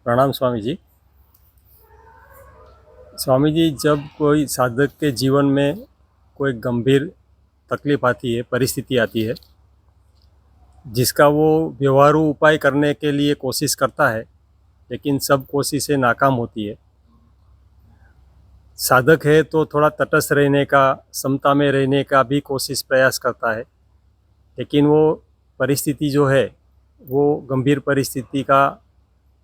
प्रणाम स्वामी जी। स्वामी जी, जब कोई साधक के जीवन में कोई गंभीर तकलीफ आती है, परिस्थिति आती है, जिसका वो व्यवहारू उपाय करने के लिए कोशिश करता है, लेकिन सब कोशिशें नाकाम होती है। साधक है तो थोड़ा तटस्थ रहने का, समता में रहने का भी कोशिश प्रयास करता है, लेकिन वो परिस्थिति जो है, वो गंभीर परिस्थिति का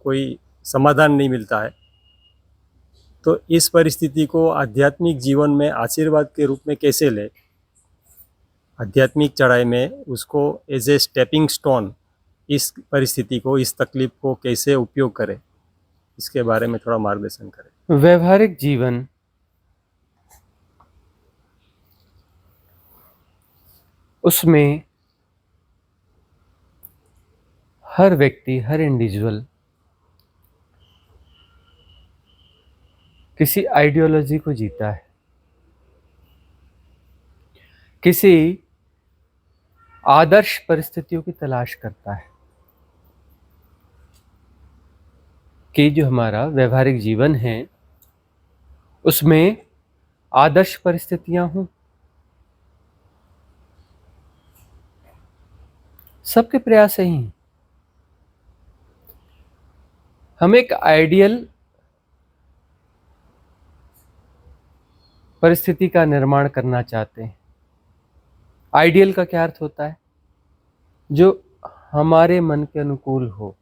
कोई समाधान नहीं मिलता है। तो इस परिस्थिति को आध्यात्मिक जीवन में आशीर्वाद के रूप में कैसे ले, आध्यात्मिक चढ़ाई में उसको एज ए स्टेपिंग स्टोन, इस परिस्थिति को, इस तकलीफ को कैसे उपयोग करें, इसके बारे में थोड़ा मार्गदर्शन करें। व्यवहारिक जीवन उसमें हर व्यक्ति, हर इंडिविजुअल किसी आइडियोलॉजी को जीता है, किसी आदर्श परिस्थितियों की तलाश करता है कि जो हमारा व्यवहारिक जीवन है उसमें आदर्श परिस्थितियां हों। सबके प्रयास यही हैं। हम एक आइडियल परिस्थिति का निर्माण करना चाहते हैं। आइडियल का क्या अर्थ होता है? जो हमारे मन के अनुकूल हो,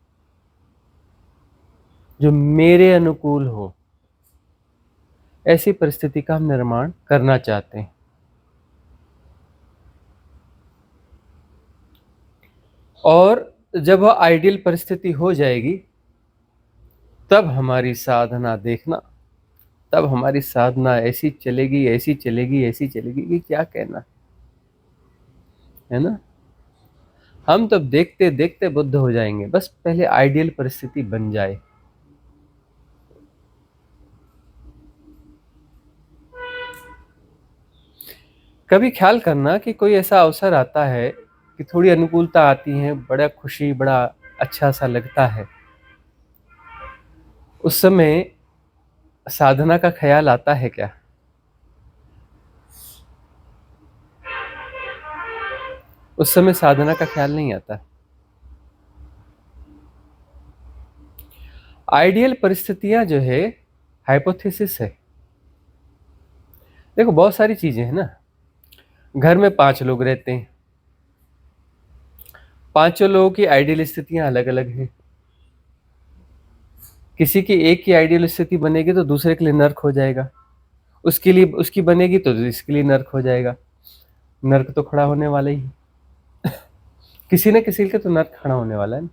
जो मेरे अनुकूल हो, ऐसी परिस्थिति का हम निर्माण करना चाहते हैं। और जब वह आइडियल परिस्थिति हो जाएगी, तब हमारी साधना देखना, तब हमारी साधना ऐसी चलेगी, ऐसी चलेगी, ऐसी चलेगी कि क्या कहना है ना। हम तब देखते देखते बुद्ध हो जाएंगे। बस पहले आइडियल परिस्थिति बन जाए। कभी ख्याल करना कि कोई ऐसा अवसर आता है कि थोड़ी अनुकूलता आती है, बड़ा खुशी, बड़ा अच्छा सा लगता है, उस समय साधना का ख्याल आता है क्या? उस समय साधना का ख्याल नहीं आता। आइडियल परिस्थितियां जो है हाइपोथेसिस है। देखो, बहुत सारी चीजें हैं ना। घर में 5 लोग रहते हैं, पांचों लोगों की आइडियल स्थितियां अलग अलग हैं। किसी की एक की आइडियल स्थिति बनेगी तो दूसरे के लिए नर्क हो जाएगा, उसके लिए उसकी बनेगी तो इसके लिए नर्क हो जाएगा। नर्क तो खड़ा होने वाला ही है। किसी न किसी के तो नर्क खड़ा होने वाला है।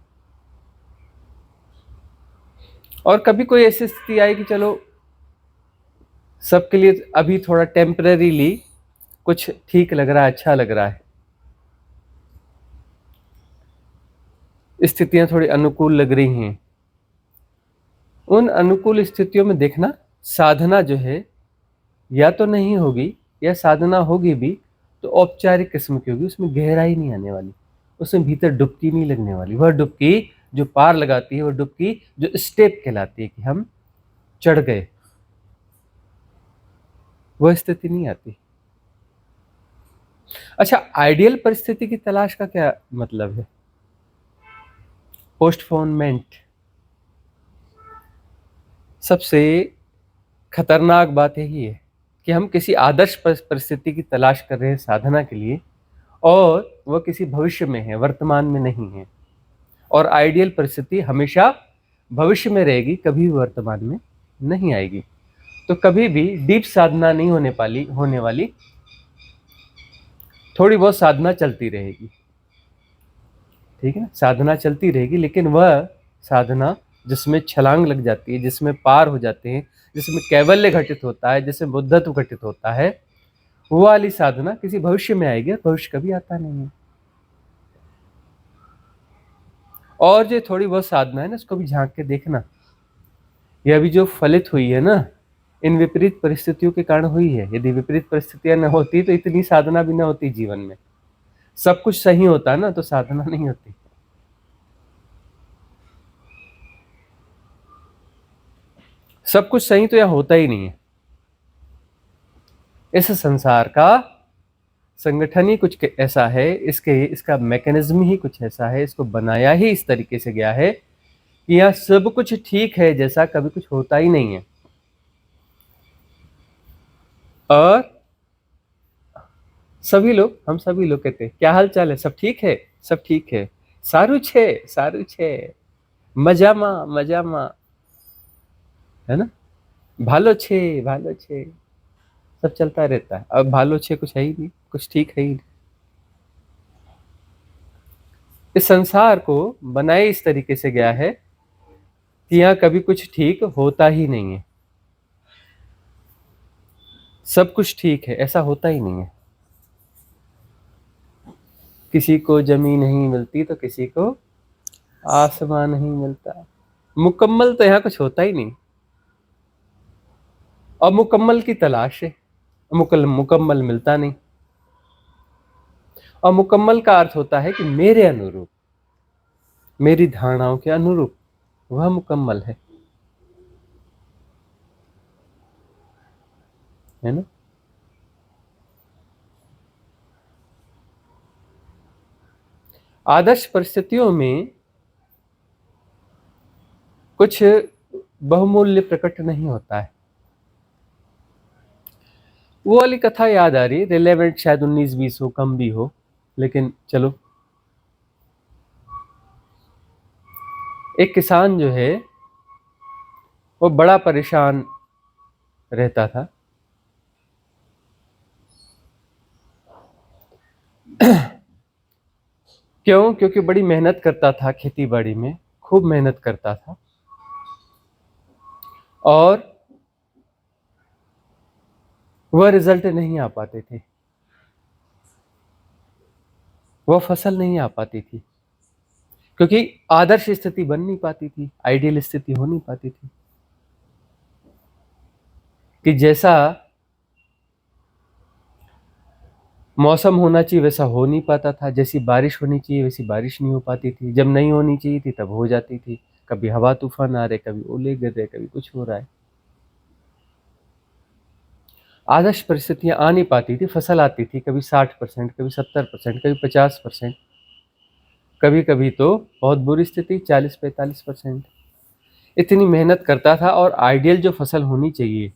और कभी कोई ऐसी स्थिति आई कि चलो सबके लिए अभी थोड़ा टेम्परेरीली कुछ ठीक लग रहा है, अच्छा लग रहा है, स्थितियां थोड़ी अनुकूल लग रही हैं। उन अनुकूल स्थितियों में देखना, साधना जो है या तो नहीं होगी, या साधना होगी भी तो औपचारिक किस्म की होगी, उसमें गहराई नहीं आने वाली, उसमें भीतर डुबकी नहीं लगने वाली। वह डुबकी जो पार लगाती है, वह डुबकी जो स्टेप कहलाती है कि हम चढ़ गए, वह स्थिति नहीं आती। अच्छा, आइडियल परिस्थिति की तलाश का क्या मतलब है? पोस्टपोनमेंट। सबसे खतरनाक बात यही है कि हम किसी आदर्श परिस्थिति की तलाश कर रहे हैं साधना के लिए, और वह किसी भविष्य में है, वर्तमान में नहीं है। और आइडियल परिस्थिति हमेशा भविष्य में रहेगी, कभी भी वर्तमान में नहीं आएगी। तो कभी भी डीप साधना नहीं होने वाली। थोड़ी बहुत साधना चलती रहेगी, ठीक है ना, साधना चलती रहेगी, लेकिन वह साधना जिसमें छलांग लग जाती है, जिसमें पार हो जाते हैं, जिसमें कैवल्य घटित होता है, जिसमें बुद्धत्व घटित होता है, वो वाली साधना किसी भविष्य में आएगी, और भविष्य कभी आता नहीं है। और जो थोड़ी बहुत साधना है ना, उसको भी झांक के देखना। यह अभी जो फलित हुई है ना, इन विपरीत परिस्थितियों के कारण हुई है। यदि विपरीत परिस्थितियां न होती तो इतनी साधना भी न होती जीवन में। सब कुछ सही होता ना तो साधना नहीं होती। सब कुछ सही तो यहाँ होता ही नहीं है। इस संसार का संगठन ही कुछ ऐसा है, इसका मैकेनिज्म ही कुछ ऐसा है, इसको बनाया ही इस तरीके से गया है कि यहाँ सब कुछ ठीक है जैसा कभी कुछ होता ही नहीं है। और हम सभी लोग कहते हैं क्या हाल चाल है, सब ठीक है, सब ठीक है, सारू छे, मजामा, है ना, भालो छे, सब चलता रहता है। अब भालो छे कुछ है ही नहीं, कुछ ठीक है ही नहीं। इस संसार को बनाए इस तरीके से गया है कि यहाँ कभी कुछ ठीक होता ही नहीं है। सब कुछ ठीक है ऐसा होता ही नहीं है। किसी को जमीन नहीं मिलती तो किसी को आसमान नहीं मिलता। मुकम्मल तो यहाँ कुछ होता ही नहीं, और मुकम्मल की तलाश है, मुकम्मल मिलता नहीं। और मुकम्मल का अर्थ होता है कि मेरे अनुरूप, मेरी धारणाओं के अनुरूप वह मुकम्मल है ना। आदर्श परिस्थितियों में कुछ बहुमूल्य प्रकट नहीं होता है। वो वाली कथा याद आ रही, रिलेवेंट शायद 19-20 हो, कम भी हो, लेकिन चलो। एक किसान जो है वो बड़ा परेशान रहता था। क्यों? क्योंकि बड़ी मेहनत करता था, खेती बाड़ी में खूब मेहनत करता था, और वह रिजल्ट नहीं आ पाते थे, वह फसल नहीं आ पाती थी, क्योंकि आदर्श स्थिति बन नहीं पाती थी, आइडियल स्थिति हो नहीं पाती थी कि जैसा मौसम होना चाहिए वैसा हो नहीं पाता था, जैसी बारिश होनी चाहिए वैसी बारिश नहीं हो पाती थी, जब नहीं होनी चाहिए थी तब हो जाती थी। कभी हवा तूफान आ रहे, कभी ओले गिर रहे, कभी कुछ हो रहा है। आदर्श परिस्थितियां आ नहीं पाती थी, फसल आती थी कभी 60%, कभी 70%, कभी 50%, कभी कभी तो बहुत बुरी स्थिति 40-45%। इतनी मेहनत करता था, और आइडियल जो फसल होनी चाहिए,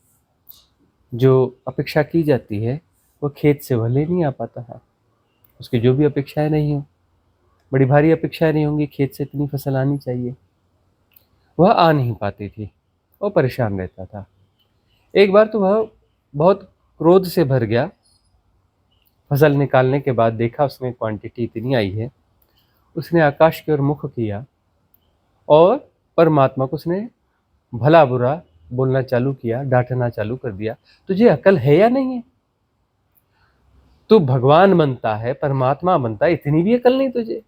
जो अपेक्षा की जाती है, वो खेत से भले नहीं आ पाता है। उसकी जो भी अपेक्षाएं नहीं हो, बड़ी भारी अपेक्षाएं नहीं होंगी, खेत से इतनी फसल आनी चाहिए, वह आ नहीं पाती थी, वो परेशान रहता था। एक बार तो वह बहुत क्रोध से भर गया। फसल निकालने के बाद देखा उसने क्वांटिटी इतनी आई है, उसने आकाश की ओर मुख किया और परमात्मा को उसने भला बुरा बोलना चालू किया, डांटना चालू कर दिया। तुझे अकल है या नहीं है? तू भगवान बनता है, परमात्मा बनता है, इतनी भी अकल नहीं तुझे,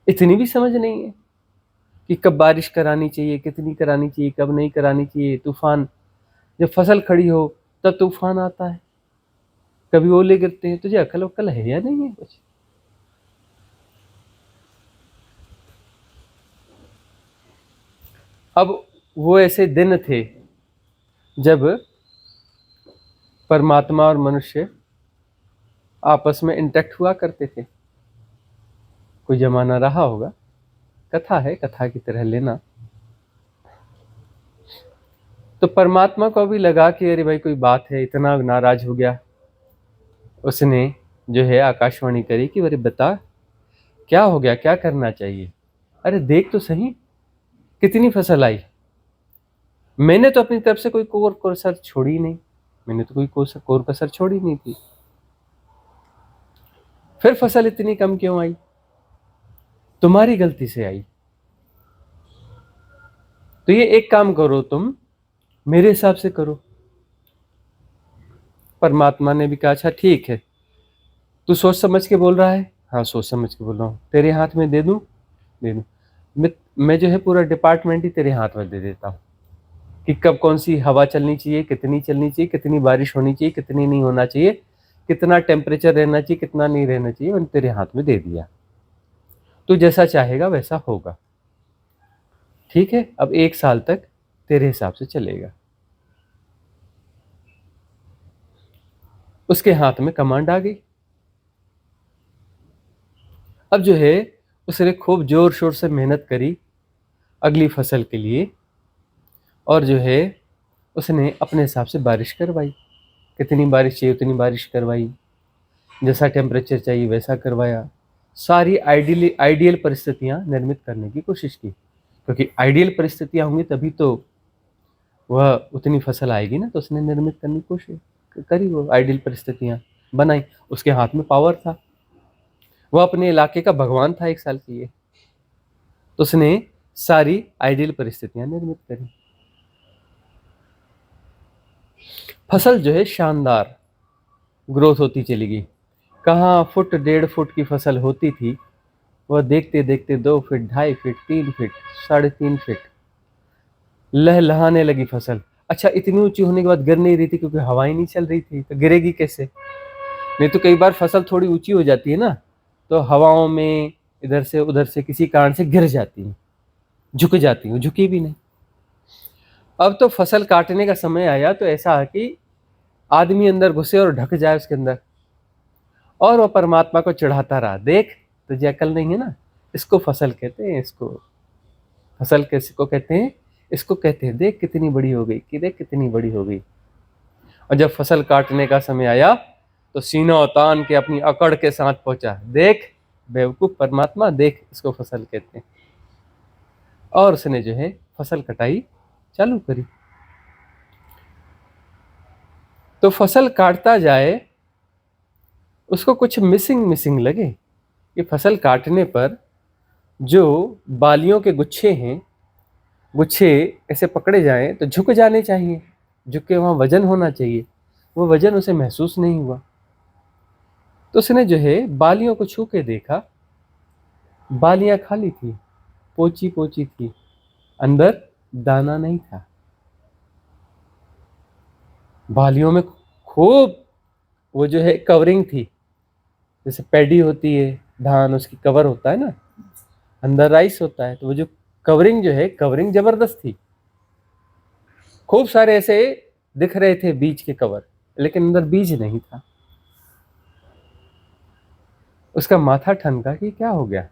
इतनी भी समझ नहीं है कि कब बारिश करानी चाहिए, कितनी करानी चाहिए, कब नहीं करानी चाहिए। तूफान, जब फसल खड़ी हो तब तूफान आता है, कभी ओले गिरते हैं। तुझे अकल वकल है या नहीं है कुछ? अब वो ऐसे दिन थे जब परमात्मा और मनुष्य आपस में इंटैक्ट हुआ करते थे। कोई जमाना रहा होगा, कथा है, कथा की तरह लेना। तो परमात्मा को भी लगा कि अरे भाई कोई बात है, इतना नाराज हो गया। उसने जो है आकाशवाणी करी कि अरे बता क्या हो गया, क्या करना चाहिए? अरे देख तो सही कितनी फसल आई। मैंने तो अपनी तरफ से कोई कोर कसर छोड़ी नहीं, मैंने तो कोई कोर कसर छोड़ी नहीं थी, फिर फसल इतनी कम क्यों आई? तुम्हारी गलती से आई। तो ये एक काम करो, तुम मेरे हिसाब से करो। परमात्मा ने भी कहा अच्छा ठीक है, तू सोच समझ के बोल रहा है। हाँ सोच समझ के बोल रहा हूँ, तेरे हाथ में दे दूं? दे दूं। मैं जो है पूरा डिपार्टमेंट ही तेरे हाथ में दे देता हूँ कि कब कौन सी हवा चलनी चाहिए, कितनी चलनी चाहिए, कितनी बारिश होनी चाहिए, कितनी नहीं होना चाहिए, कितना टेम्परेचर रहना चाहिए, कितना नहीं रहना चाहिए, मैंने तेरे हाथ में दे दिया। तू जैसा चाहेगा वैसा होगा, ठीक है? अब 1 साल तक तेरे हिसाब से चलेगा। उसके हाथ में कमांड आ गई। अब जो है उसने खूब जोर शोर से मेहनत करी अगली फसल के लिए, और जो है उसने अपने हिसाब से बारिश करवाई। कितनी बारिश चाहिए उतनी बारिश करवाई, जैसा टेम्परेचर चाहिए वैसा करवाया। सारी आइडियल परिस्थितियां निर्मित करने की कोशिश की, क्योंकि आइडियल परिस्थितियां होंगी तभी तो वह उतनी फसल आएगी ना। तो उसने निर्मित करने की कोशिश करी, वो आइडियल परिस्थितियां बनाई। उसके हाथ में पावर था, वह अपने इलाके का भगवान था एक साल के लिए। तो उसने सारी आइडियल परिस्थितियां निर्मित करी। फसल जो है शानदार ग्रोथ होती चली गई। कहाँ फुट 1.5 फुट की फसल होती थी, वह देखते देखते 2 फीट, 2.5 फीट, 3 फीट, 3.5 फीट लहलहाने लगी फसल। अच्छा, इतनी ऊंची होने के बाद गिर नहीं रही थी क्योंकि हवाएं नहीं चल रही थी, तो गिरेगी कैसे? नहीं तो कई बार फसल थोड़ी ऊंची हो जाती है ना, तो हवाओं में इधर से उधर से किसी कारण से गिर जाती है, झुक जाती है, झुकी भी नहीं। अब तो फसल काटने का समय आया तो ऐसा है कि आदमी अंदर घुसे और ढक जाए उसके अंदर, और वह परमात्मा को चढ़ाता रहा, देख तुझे अकल नहीं है ना, इसको फसल कहते हैं, इसको फसल कैसे को कहते हैं, इसको कहते हैं देख कितनी बड़ी हो गई, कि देख कितनी बड़ी हो गई। और जब फसल काटने का समय आया तो सीना तान के अपनी अकड़ के साथ पहुंचा, देख बेवकूफ परमात्मा, देख इसको फसल कहते हैं। और उसने जो है फसल कटाई चालू करी। तो फसल काटता जाए, उसको कुछ मिसिंग मिसिंग लगे। ये फसल काटने पर जो बालियों के गुच्छे हैं, गुच्छे ऐसे पकड़े जाएं तो झुक जाने चाहिए, झुक के वहां वजन होना चाहिए। वो वजन उसे महसूस नहीं हुआ। तो उसने जो है बालियों को छू के देखा, बालियां खाली थी, पोची पोची थी, अंदर दाना नहीं था। बालियों में खूब वो जो है कवरिंग थी, जैसे पैडी होती है धान, उसकी कवर होता है ना, अंदर राइस होता है, तो वो जो कवरिंग जो है, कवरिंग जबरदस्त थी। खूब सारे ऐसे दिख रहे थे बीज के कवर, लेकिन अंदर बीज नहीं था। उसका माथा ठनका कि क्या हो गया,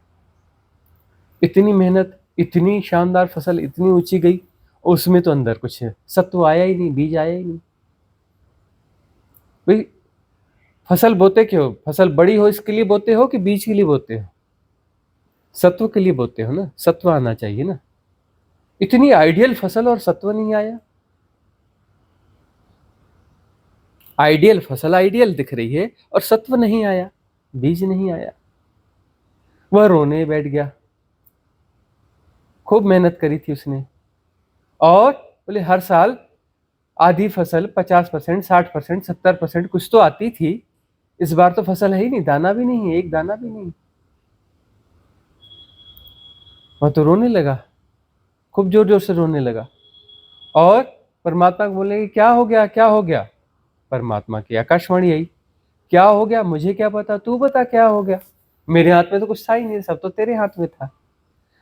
इतनी मेहनत, इतनी शानदार फसल इतनी ऊंची गई, उसमें तो अंदर कुछ सत्व आया ही नहीं, बीज आया ही नहीं। भाई फसल बोते क्यों? फसल बड़ी हो इसके लिए बोते हो कि बीज के लिए बोते हो? सत्व के लिए बोते हो ना, सत्व आना चाहिए ना। इतनी आइडियल फसल और सत्व नहीं आया। आइडियल फसल आइडियल दिख रही है और सत्व नहीं आया, बीज नहीं आया। वह रोने बैठ गया। खूब मेहनत करी थी उसने, और बोले हर साल आधी फसल 50%, 60%, 70% कुछ तो आती थी, इस बार तो फसल है ही नहीं, दाना भी नहीं है, एक दाना भी नहीं। वह तो रोने लगा, खूब जोर जोर से रोने लगा, और परमात्मा को बोले क्या हो गया, क्या हो गया? परमात्मा की आकाशवाणी आई, क्या हो गया मुझे क्या पता, तू बता क्या हो गया। मेरे हाथ में तो कुछ था ही नहीं, सब तो तेरे हाथ में था,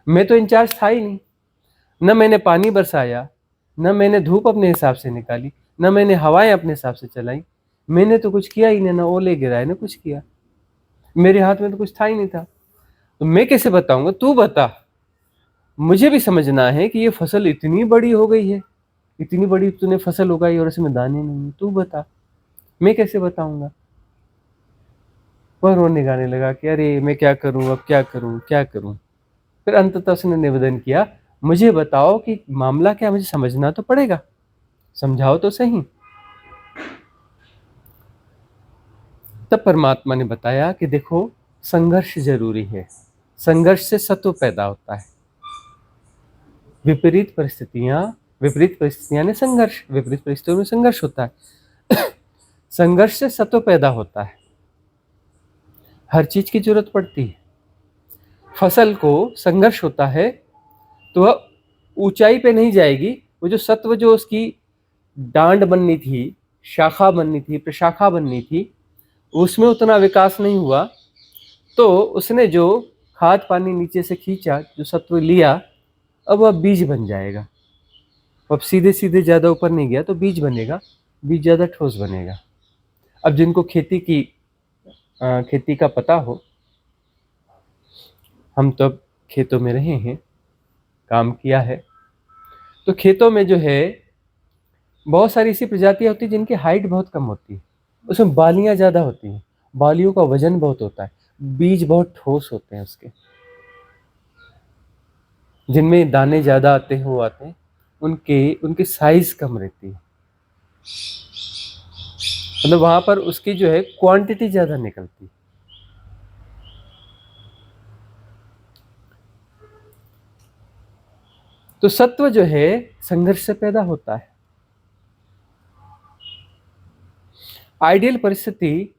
मैं तो इंचार्ज था ही नहीं। न मैंने पानी बरसाया, न मैंने धूप अपने हिसाब से निकाली, न मैंने हवाएं अपने हिसाब से चलाई, मैंने तो कुछ किया ही नहीं, न ओले गिराए न कुछ किया, मेरे हाथ में तो कुछ था ही नहीं था। तो मैं कैसे बताऊंगा, तू बता। मुझे भी समझना है कि ये फसल इतनी बड़ी हो गई है, इतनी बड़ी तूने फसल उगाई और इसमें दाने नहीं है, तू बता, मैं कैसे बताऊंगा। वह रोने गाने लगा कि अरे मैं क्या करूं, अब क्या करूं, क्या करूं। फिर अंततः उसने निवेदन किया, मुझे बताओ कि मामला क्या, मुझे समझना तो पड़ेगा, समझाओ तो सही। तब परमात्मा ने बताया कि देखो संघर्ष जरूरी है, संघर्ष से सत्व पैदा होता है। विपरीत परिस्थितियां ने संघर्ष, विपरीत परिस्थितियों में संघर्ष होता है। संघर्ष से सत्व पैदा होता है, हर चीज की जरूरत पड़ती है। फसल को संघर्ष होता है तो वह ऊंचाई पे नहीं जाएगी, वो जो सत्व, जो उसकी डांड बननी थी, शाखा बननी थी, प्रशाखा बननी थी, उसमें उतना विकास नहीं हुआ। तो उसने जो खाद पानी नीचे से खींचा, जो सत्व लिया, अब वह बीज बन जाएगा। अब सीधे सीधे ज़्यादा ऊपर नहीं गया तो बीज बनेगा, बीज ज़्यादा ठोस बनेगा। अब जिनको खेती का पता हो, हम तो अब खेतों में रहे हैं, काम किया है, तो खेतों में जो है बहुत सारी ऐसी प्रजातियां होती हैं जिनकी हाइट बहुत कम होती है, उसमें बालियां ज़्यादा होती हैं, बालियों का वजन बहुत होता है, बीज बहुत ठोस होते हैं उसके, जिनमें दाने ज़्यादा आते हैं वो आते हैं, उनकी साइज कम रहती है, मतलब वहां पर उसकी जो है क्वांटिटी ज़्यादा निकलती है। तो सत्व जो है संघर्ष से पैदा होता है। आइडियल परिस्थिति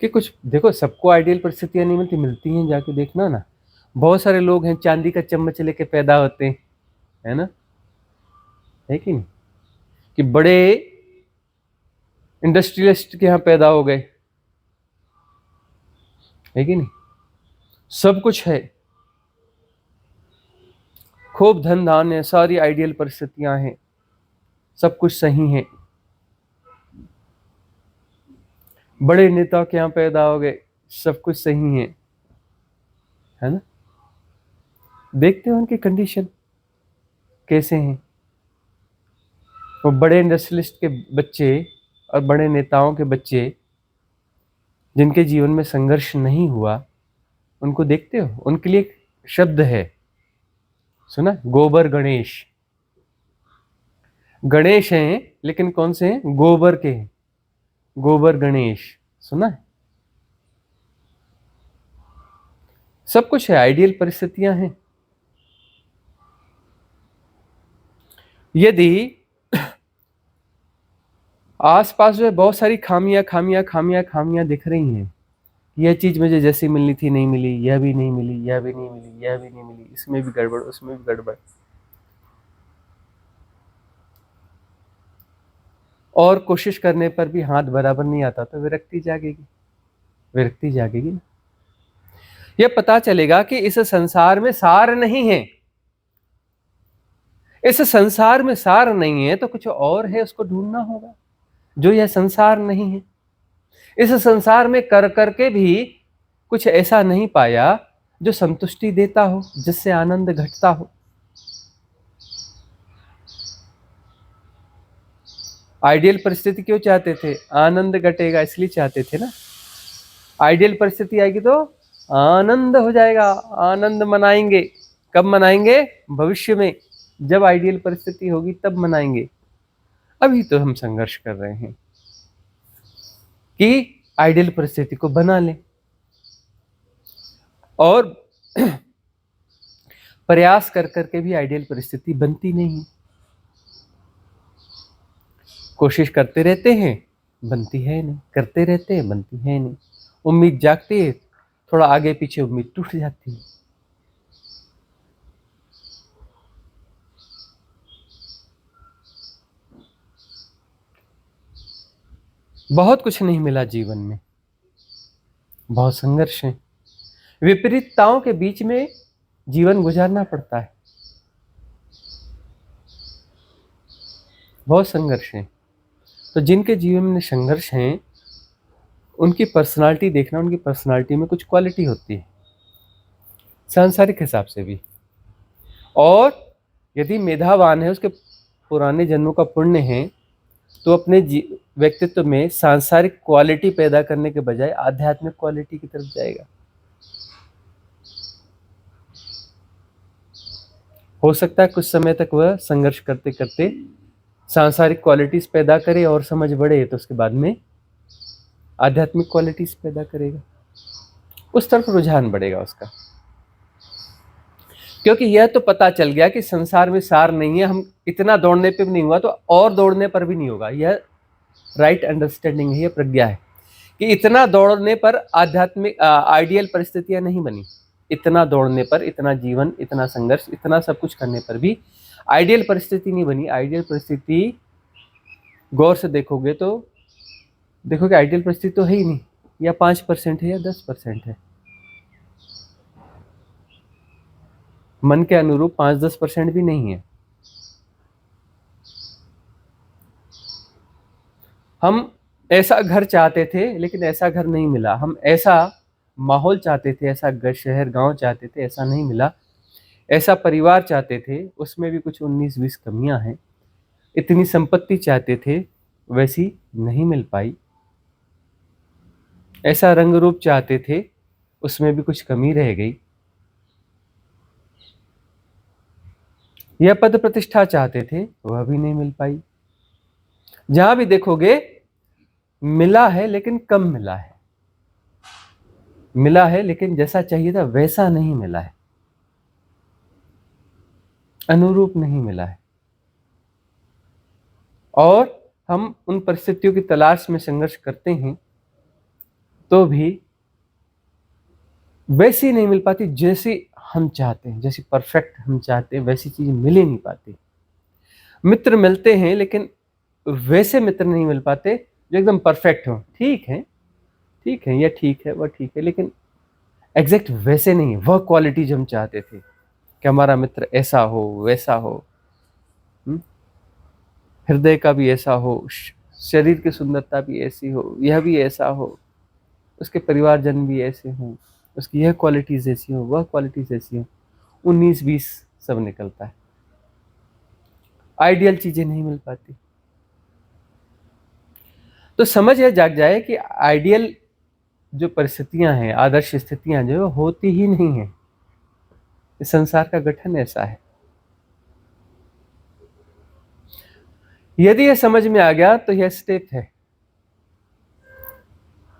कि कुछ देखो, सबको आइडियल परिस्थितियां नहीं मिलती, मिलती हैं, जाके देखना ना। बहुत सारे लोग हैं चांदी का चम्मच लेके पैदा होते हैं, है ना, है कि नहीं, कि बड़े इंडस्ट्रियलिस्ट के यहाँ पैदा हो गए, है कि नहीं, सब कुछ है, खूब धन धान है, सारी आइडियल परिस्थितियां हैं, सब कुछ सही है, बड़े नेता के यहाँ पैदा हो गए, सब कुछ सही है ना। देखते हो उनकी कंडीशन कैसे हैं। वो बड़े इंडस्ट्रियलिस्ट के बच्चे और बड़े नेताओं के बच्चे जिनके जीवन में संघर्ष नहीं हुआ, उनको देखते हो, उनके लिए एक शब्द है, सुना, गोबर गणेश। गणेश हैं लेकिन कौन से हैं, गोबर के हैं, गोबर गणेश, सुना है। सब कुछ है, आइडियल परिस्थितियां हैं। यदि आसपास जो है बहुत सारी खामियां खामियां खामियां खामियां दिख रही हैं, यह चीज मुझे जैसी मिलनी थी नहीं मिली, यह भी नहीं मिली, यह भी नहीं मिली, यह भी नहीं मिली, इसमें भी गड़बड़, उसमें भी गड़बड़, और कोशिश करने पर भी हाथ बराबर नहीं आता, तो विरक्ति जागेगी, विरक्ति जागेगी ना। यह पता चलेगा कि इस संसार में सार नहीं है, इस संसार में सार नहीं है तो कुछ और है, उसको ढूंढना होगा जो यह संसार नहीं है। इस संसार में कर करके भी कुछ ऐसा नहीं पाया जो संतुष्टि देता हो, जिससे आनंद घटता हो। आइडियल परिस्थिति क्यों चाहते थे, आनंद घटेगा इसलिए चाहते थे ना। आइडियल परिस्थिति आएगी तो आनंद हो जाएगा, आनंद मनाएंगे। कब मनाएंगे, भविष्य में, जब आइडियल परिस्थिति होगी तब मनाएंगे। अभी तो हम संघर्ष कर रहे हैं कि आइडियल परिस्थिति को बना लें, और प्रयास कर करके भी आइडियल परिस्थिति बनती नहीं, कोशिश करते रहते हैं, बनती है नहीं, करते रहते हैं, बनती है नहीं, उम्मीद जागती है, थोड़ा आगे पीछे उम्मीद टूट जाती है। बहुत कुछ नहीं मिला जीवन में, बहुत संघर्ष है, विपरीतताओं के बीच में जीवन गुजारना पड़ता है, बहुत संघर्ष है। तो जिनके जीवन में संघर्ष है उनकी पर्सनालिटी देखना, उनकी पर्सनालिटी में कुछ क्वालिटी होती है सांसारिक हिसाब से भी, और यदि मेधावान है, उसके पुराने जन्मों का पुण्य है, तो अपने व्यक्तित्व में सांसारिक क्वालिटी पैदा करने के बजाय आध्यात्मिक क्वालिटी की तरफ जाएगा। हो सकता है कुछ समय तक वह संघर्ष करते करते सांसारिक क्वालिटीज पैदा करे और समझ बढ़े, तो उसके बाद में आध्यात्मिक क्वालिटीज पैदा करेगा, उस तरफ रुझान बढ़ेगा उसका। क्योंकि यह तो पता चल गया कि संसार में सार नहीं है, हम इतना दौड़ने पे भी नहीं हुआ तो और दौड़ने पर भी नहीं होगा। यह राइट अंडरस्टैंडिंग है, यह प्रज्ञा है कि इतना दौड़ने पर आध्यात्मिक आइडियल परिस्थितियां नहीं बनी, इतना दौड़ने पर, इतना जीवन, इतना संघर्ष, इतना सब कुछ करने पर भी आइडियल परिस्थिति नहीं बनी। आइडियल परिस्थिति गौर से देखोगे तो देखोगे आइडियल परिस्थिति तो है ही नहीं, या 5% है या 10% है, मन के अनुरूप 5-10% भी नहीं है। हम ऐसा घर चाहते थे लेकिन ऐसा घर नहीं मिला, हम ऐसा माहौल चाहते थे, ऐसा शहर गांव चाहते थे, ऐसा नहीं मिला, ऐसा परिवार चाहते थे, उसमें भी कुछ 19-20 कमियां हैं, इतनी संपत्ति चाहते थे, वैसी नहीं मिल पाई, ऐसा रंग रूप चाहते थे, उसमें भी कुछ कमी रह गई, यह पद प्रतिष्ठा चाहते थे, वह भी नहीं मिल पाई। जहां भी देखोगे मिला है लेकिन कम मिला है, मिला है लेकिन जैसा चाहिए था वैसा नहीं मिला है, अनुरूप नहीं मिला है। और हम उन परिस्थितियों की तलाश में संघर्ष करते हैं तो भी वैसी नहीं मिल पाती जैसी हम चाहते हैं, जैसी परफेक्ट हम चाहते हैं वैसी चीज मिल ही नहीं पाती। मित्र मिलते हैं लेकिन वैसे मित्र नहीं मिल पाते जो एकदम परफेक्ट हो। ठीक है, ठीक है, यह ठीक है, वह ठीक है, लेकिन एग्जैक्ट वैसे नहीं, वह क्वालिटी जो हम चाहते थे कि हमारा मित्र ऐसा हो, वैसा हो, हृदय का भी ऐसा हो, शरीर की सुंदरता भी ऐसी हो, यह भी ऐसा हो, उसके परिवारजन भी ऐसे हों, उसकी यह क्वालिटीज ऐसी हो, वह क्वालिटीज ऐसी हो, 19-20 सब निकलता है, आइडियल चीजें नहीं मिल पाती। तो समझ यह जाग जाए कि आइडियल जो परिस्थितियां हैं, आदर्श स्थितियां जो होती ही नहीं है, इस संसार का गठन ऐसा है। यदि यह समझ में आ गया तो यह स्टेप है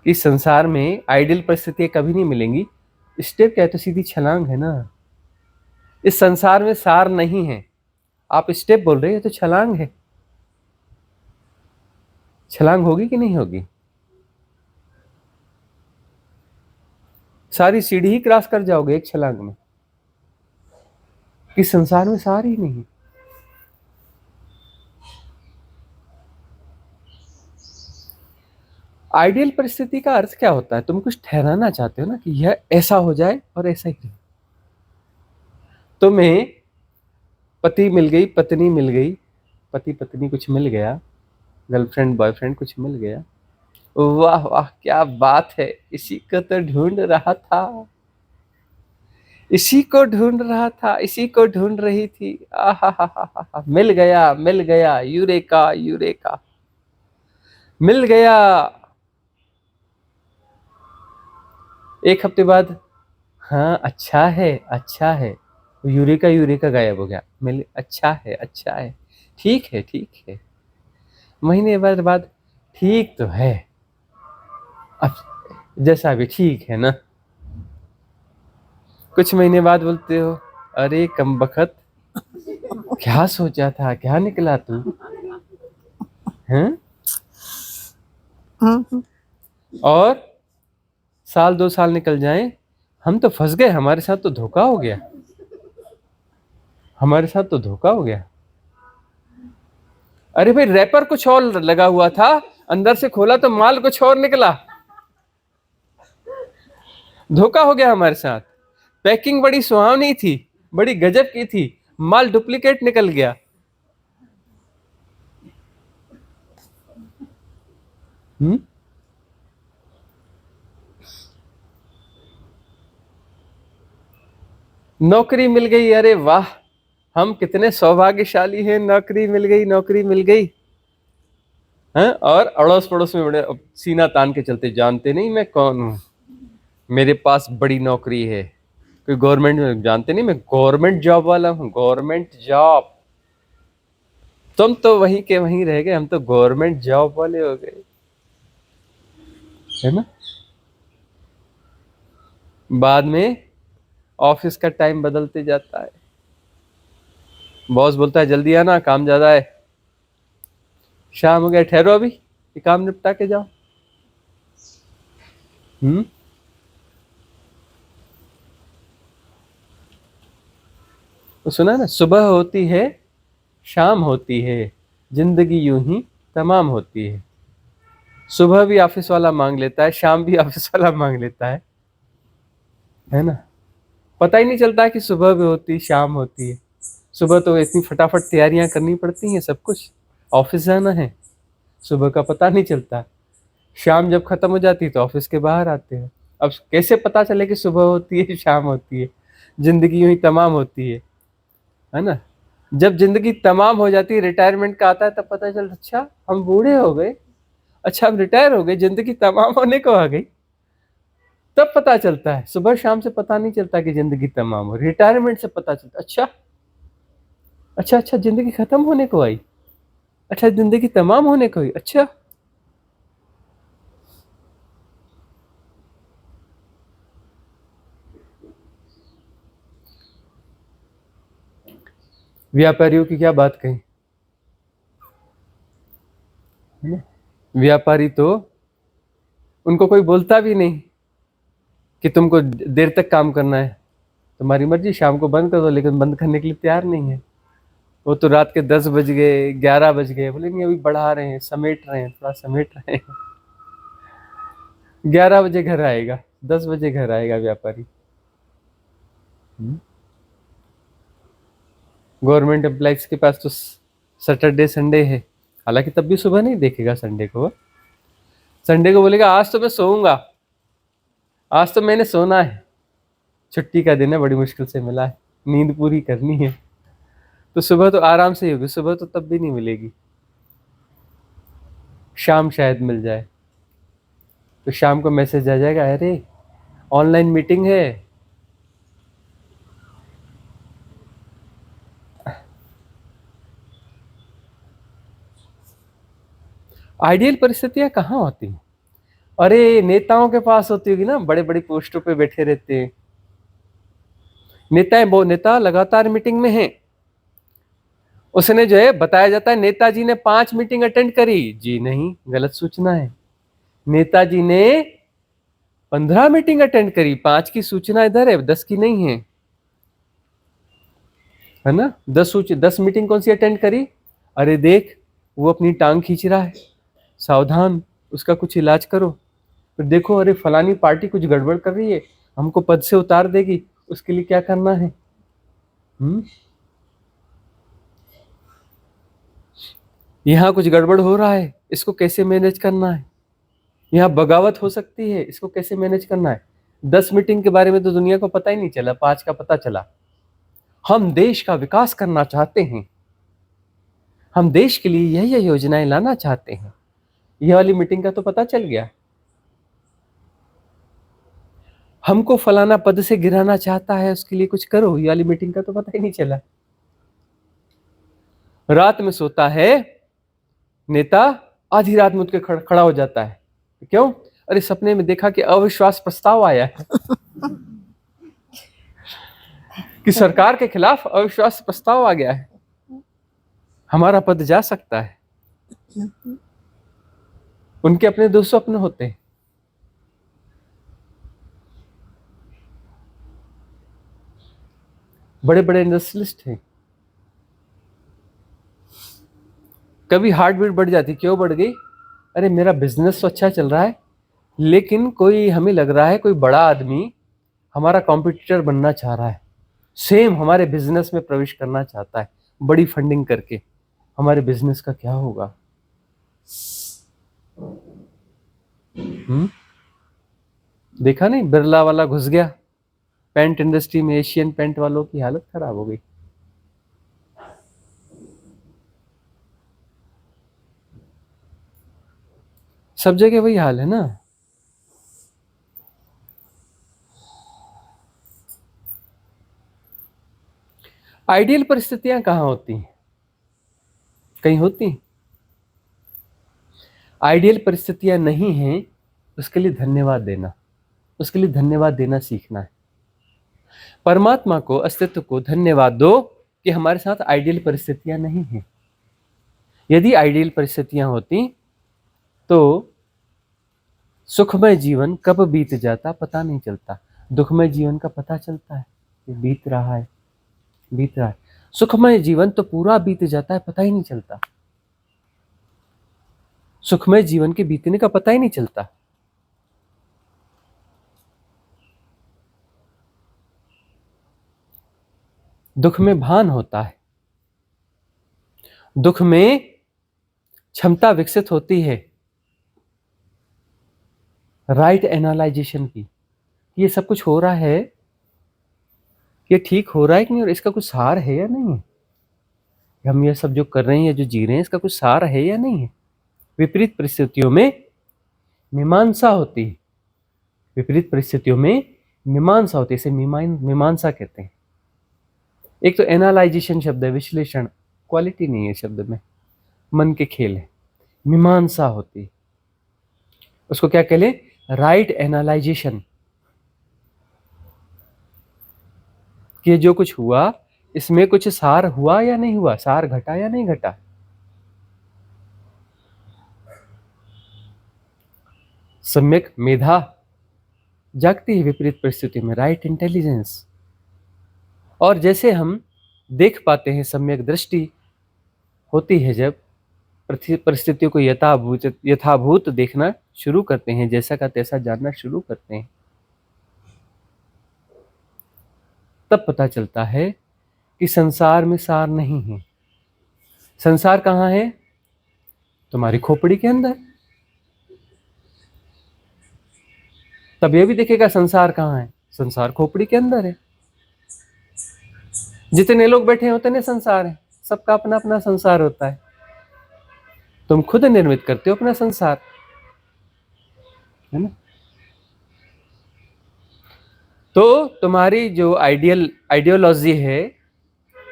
कि संसार में आइडियल परिस्थितियां कभी नहीं मिलेंगी। स्टेप क्या है? तो सीधी छलांग है ना। इस संसार में सार नहीं है, आप स्टेप बोल रहे हो तो छलांग है। छलांग होगी कि नहीं होगी? सारी सीढ़ी ही क्रॉस कर जाओगे एक छलांग में, कि संसार में सार ही नहीं। आइडियल परिस्थिति का अर्थ क्या होता है? तुम कुछ ठहराना चाहते हो ना कि यह ऐसा हो जाए और ऐसा ही रहे। तुम्हें पति मिल गई, पत्नी मिल गई, पति पत्नी कुछ मिल गया, गर्लफ्रेंड बॉयफ्रेंड कुछ मिल गया, वाह वाह क्या बात है, इसी को तो ढूंढ रहा था, इसी को ढूंढ रहा था, इसी को ढूंढ रही थी, आहा, मिल गया, मिल गया, यूरेका यूरेका, मिल गया। एक हफ्ते बाद, हाँ अच्छा है, अच्छा है, यूरेका यूरेका गायब हो गया, मिल, अच्छा है, अच्छा है, ठीक है, ठीक है। महीने बाद, ठीक तो है, अब जैसा भी ठीक है ना। कुछ महीने बाद बोलते हो, अरे कमबख्त, क्या सोचा था, क्या निकला तू, हैं? और साल 2 साल निकल जाएं, हम तो फंस गए, हमारे साथ तो धोखा हो गया, हमारे साथ तो धोखा हो गया। अरे भाई रैपर कुछ और लगा हुआ था, अंदर से खोला तो माल कुछ और निकला, धोखा हो गया हमारे साथ। पैकिंग बड़ी सुहावनी थी, बड़ी गजब की थी, माल डुप्लीकेट निकल गया। नौकरी मिल गई, अरे वाह, हम कितने सौभाग्यशाली हैं, नौकरी मिल गई, नौकरी मिल गई हैं? और अड़ोस पड़ोस में बड़े सीना तान के चलते, जानते नहीं मैं कौन हूं, मेरे पास बड़ी नौकरी है, कोई गवर्नमेंट में, जानते नहीं मैं गवर्नमेंट जॉब वाला हूं, गवर्नमेंट जॉब। तुम तो वहीं के वहीं रह गए, हम तो गवर्नमेंट जॉब वाले हो गए, है ना। बाद में ऑफिस का टाइम बदलते जाता है, बॉस बोलता है जल्दी आना, काम ज्यादा है, शाम हो गया, ठहरो अभी ये काम निपटा के जाओ। तो सुना ना, सुबह होती है, शाम होती है, जिंदगी यूं ही तमाम होती है। सुबह भी ऑफिस वाला मांग लेता है, शाम भी ऑफिस वाला मांग लेता है ना। पता ही नहीं चलता कि सुबह भी होती, शाम होती है। सुबह तो इतनी फटाफट तैयारियां करनी पड़ती हैं, सब कुछ, ऑफिस जाना है, सुबह का पता नहीं चलता, शाम जब खत्म हो जाती है तो ऑफिस के बाहर आते हैं। अब कैसे पता चले कि सुबह होती है शाम होती है? जिंदगी यूं ही तमाम होती है ना। जब जिंदगी तमाम हो जाती है, रिटायरमेंट का आता है, तब पता चलता अच्छा हम बूढ़े हो गए, अच्छा हम रिटायर हो गए, जिंदगी तमाम होने को आ गई। तब पता चलता है, सुबह शाम से पता नहीं चलता कि जिंदगी तमाम हो, रिटायरमेंट से पता चलता अच्छा अच्छा अच्छा जिंदगी खत्म होने को आई, अच्छा जिंदगी तमाम होने को आई, अच्छा। व्यापारियों की क्या बात कही, है ना? व्यापारी तो, उनको कोई बोलता भी नहीं कि तुमको देर तक काम करना है, तुम्हारी मर्जी, शाम को बंद कर दो, लेकिन बंद करने के लिए तैयार नहीं है। वो तो रात के 10 बज गए, 11 बज गए, बोले नहीं अभी बढ़ा रहे हैं, समेट रहे हैं, थोड़ा समेट रहे हैं। 11 बजे घर आएगा, 10 बजे घर आएगा व्यापारी। गवर्नमेंट एम्प्लॉइज के पास तो सैटरडे संडे है, हालांकि तब भी सुबह नहीं देखेगा संडे को। संडे को बोलेगा आज तो मैं सोऊंगा, आज तो मैंने सोना है, छुट्टी का दिन है, बड़ी मुश्किल से मिला है, नींद पूरी करनी है। तो सुबह तो आराम से ही होगी, सुबह तो तब भी नहीं मिलेगी, शाम शायद मिल जाए। तो शाम को मैसेज आ जाएगा, अरे ऑनलाइन मीटिंग है। आइडियल परिस्थितियां कहाँ होती हैं? अरे नेताओं के पास होती होगी ना, बड़े बड़ी पोस्टों पे बैठे रहते हैं नेता, वो नेता लगातार मीटिंग में है, उसने जो है बताया जाता है नेताजी ने 5 मीटिंग अटेंड करी, जी नहीं, गलत सूचना है। नेताजी ने 15 मीटिंग अटेंड करी, 5 की सूचना इधर है, 10 की नहीं है ना। 10 मीटिंग कौन सी अटेंड करी? अरे देख वो अपनी टांग खींच रहा है, सावधान, उसका कुछ इलाज करो। फिर देखो अरे फलानी पार्टी कुछ गड़बड़ कर रही है, हमको पद से उतार देगी, उसके लिए क्या करना है? यहाँ कुछ गड़बड़ हो रहा है, इसको कैसे मैनेज करना है? यहाँ बगावत हो सकती है, इसको कैसे मैनेज करना है? 10 मीटिंग के बारे में तो दुनिया को पता ही नहीं चला, 5 का पता चला। हम देश का विकास करना चाहते हैं, हम देश के लिए यह योजनाएं लाना चाहते हैं, यह वाली मीटिंग का तो पता चल गया। हमको फलाना पद से गिराना चाहता है, उसके लिए कुछ करो, ये वाली मीटिंग का तो पता ही नहीं चला। रात में सोता है नेता, आधी रात में उठ के खड़ा हो जाता है, क्यों? अरे सपने में देखा कि अविश्वास प्रस्ताव आया है कि सरकार के खिलाफ अविश्वास प्रस्ताव आ गया है, हमारा पद जा सकता है। उनके अपने 2 स्वप्न होते हैं। बड़े बड़े इंडस्ट्रियलिस्ट हैं, कभी हार्ट बीट बढ़ जाती, क्यों बढ़ गई? अरे मेरा बिजनेस तो अच्छा चल रहा है, लेकिन कोई, हमें लग रहा है कोई बड़ा आदमी हमारा कॉम्पिटिटर बनना चाह रहा है, सेम हमारे बिजनेस में प्रवेश करना चाहता है, बड़ी फंडिंग करके। हमारे बिजनेस का क्या होगा? देखा नहीं, बिरला वाला घुस गया पेंट इंडस्ट्री में, एशियन पेंट वालों की हालत खराब हो गई। सब जगह वही हाल है ना। आइडियल परिस्थितियां कहाँ होती हैं? कहीं होती हैं? आइडियल परिस्थितियां नहीं हैं, उसके लिए धन्यवाद देना, उसके लिए धन्यवाद देना सीखना है। परमात्मा को, अस्तित्व को धन्यवाद दो कि हमारे साथ आइडियल परिस्थितियां नहीं हैं। यदि आइडियल परिस्थितियां होती तो सुखमय जीवन कब बीत जाता पता नहीं चलता, दुखमय जीवन का पता चलता है कि बीत रहा है, बीत रहा है। सुखमय जीवन तो पूरा बीत जाता है, पता ही नहीं चलता, सुखमय जीवन के बीतने का पता ही नहीं चलता। दुख में भान होता है, दुख में क्षमता विकसित होती है राइट एनालाइजेशन की। ये सब कुछ हो रहा है, ये ठीक हो रहा है कि नहीं, और इसका कुछ सार है या नहीं है। हम ये सब जो कर रहे हैं या जो जी रहे हैं, इसका कुछ सार है या नहीं है। विपरीत परिस्थितियों में मीमांसा होती है, विपरीत परिस्थितियों में मीमांसा होती है, इसे मीमांसा कहते हैं। एक तो एनालाइजेशन शब्द है, विश्लेषण, क्वालिटी नहीं है शब्द में, मन के खेल है। मीमांसा होती है, उसको क्या कह ले, राइट एनालाइजेशन, कि जो कुछ हुआ इसमें कुछ सार हुआ या नहीं हुआ, सार घटा या नहीं घटा। सम्यक मेधा जागती है विपरीत परिस्थिति में, राइट इंटेलिजेंस। और जैसे हम देख पाते हैं, सम्यक दृष्टि होती है जब परिस्थितियों को यथाभूत देखना शुरू करते हैं, जैसा का तैसा जानना शुरू करते हैं, तब पता चलता है कि संसार में सार नहीं है। संसार कहाँ है? तुम्हारी खोपड़ी के अंदर। तब यह भी देखेगा संसार कहाँ है, संसार खोपड़ी के अंदर है। जितने लोग बैठे हैं उतने संसार है, सबका अपना अपना संसार होता है। तुम खुद निर्मित करते हो अपना संसार, है ना। तो तुम्हारी जो आइडियोलॉजी है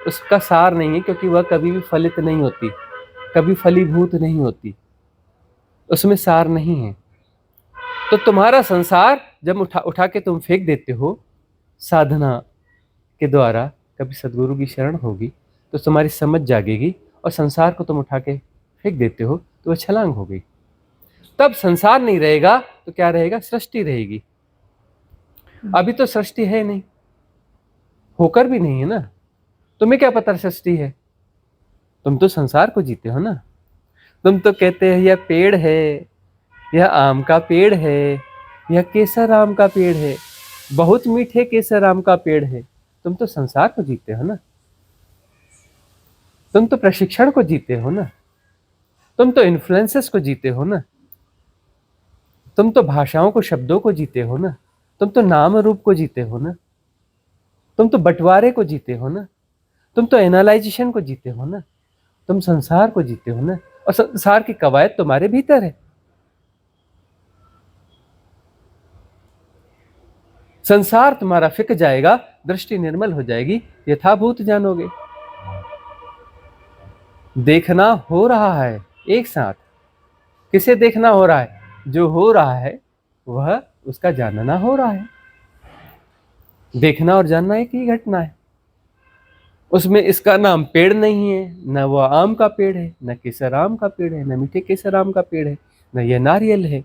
उसका सार नहीं है, क्योंकि वह कभी भी फलित नहीं होती, कभी फलीभूत नहीं होती, उसमें सार नहीं है। तो तुम्हारा संसार जब उठा के तुम फेंक देते हो साधना के द्वारा, कभी सदगुरु की शरण होगी तो तुम्हारी समझ जागेगी, और संसार को तुम उठा के फेंक देते हो तो वह छलांग हो गई। तब संसार नहीं रहेगा तो क्या रहेगा? सृष्टि रहेगी। अभी तो सृष्टि है नहीं, होकर भी नहीं है ना, तुम्हें क्या पता सृष्टि है? तुम तो संसार को जीते हो ना। तुम तो कहते हैं यह पेड़ है, यह आम का पेड़ है, यह केसर आम का पेड़ है, बहुत मीठे केसर आम का पेड़ है। तुम तो संसार को जीते हो ना, तुम तो प्रशिक्षण को जीते हो ना, तुम तो इन्फ्लुएंसेस को जीते हो ना, तुम तो भाषाओं को, शब्दों को जीते हो ना, तुम तो नाम रूप को जीते हो ना, तुम तो बंटवारे को जीते हो ना, तुम तो एनालाइजेशन को जीते हो ना, तुम संसार को जीते हो ना, और संसार की कवायद तुम्हारे भीतर है। संसार तुम्हारा फिक जाएगा, दृष्टि निर्मल हो जाएगी, यथाभूत जानोगे। देखना हो रहा है एक साथ। किसे देखना हो रहा है? जो हो रहा है वह उसका जानना हो रहा है। देखना और जानना एक ही घटना है। उसमें इसका नाम पेड़ नहीं है, न वह आम का पेड़ है, न केसर आम का पेड़ है, न मीठे केसर आम का पेड़ है, न यह नारियल है,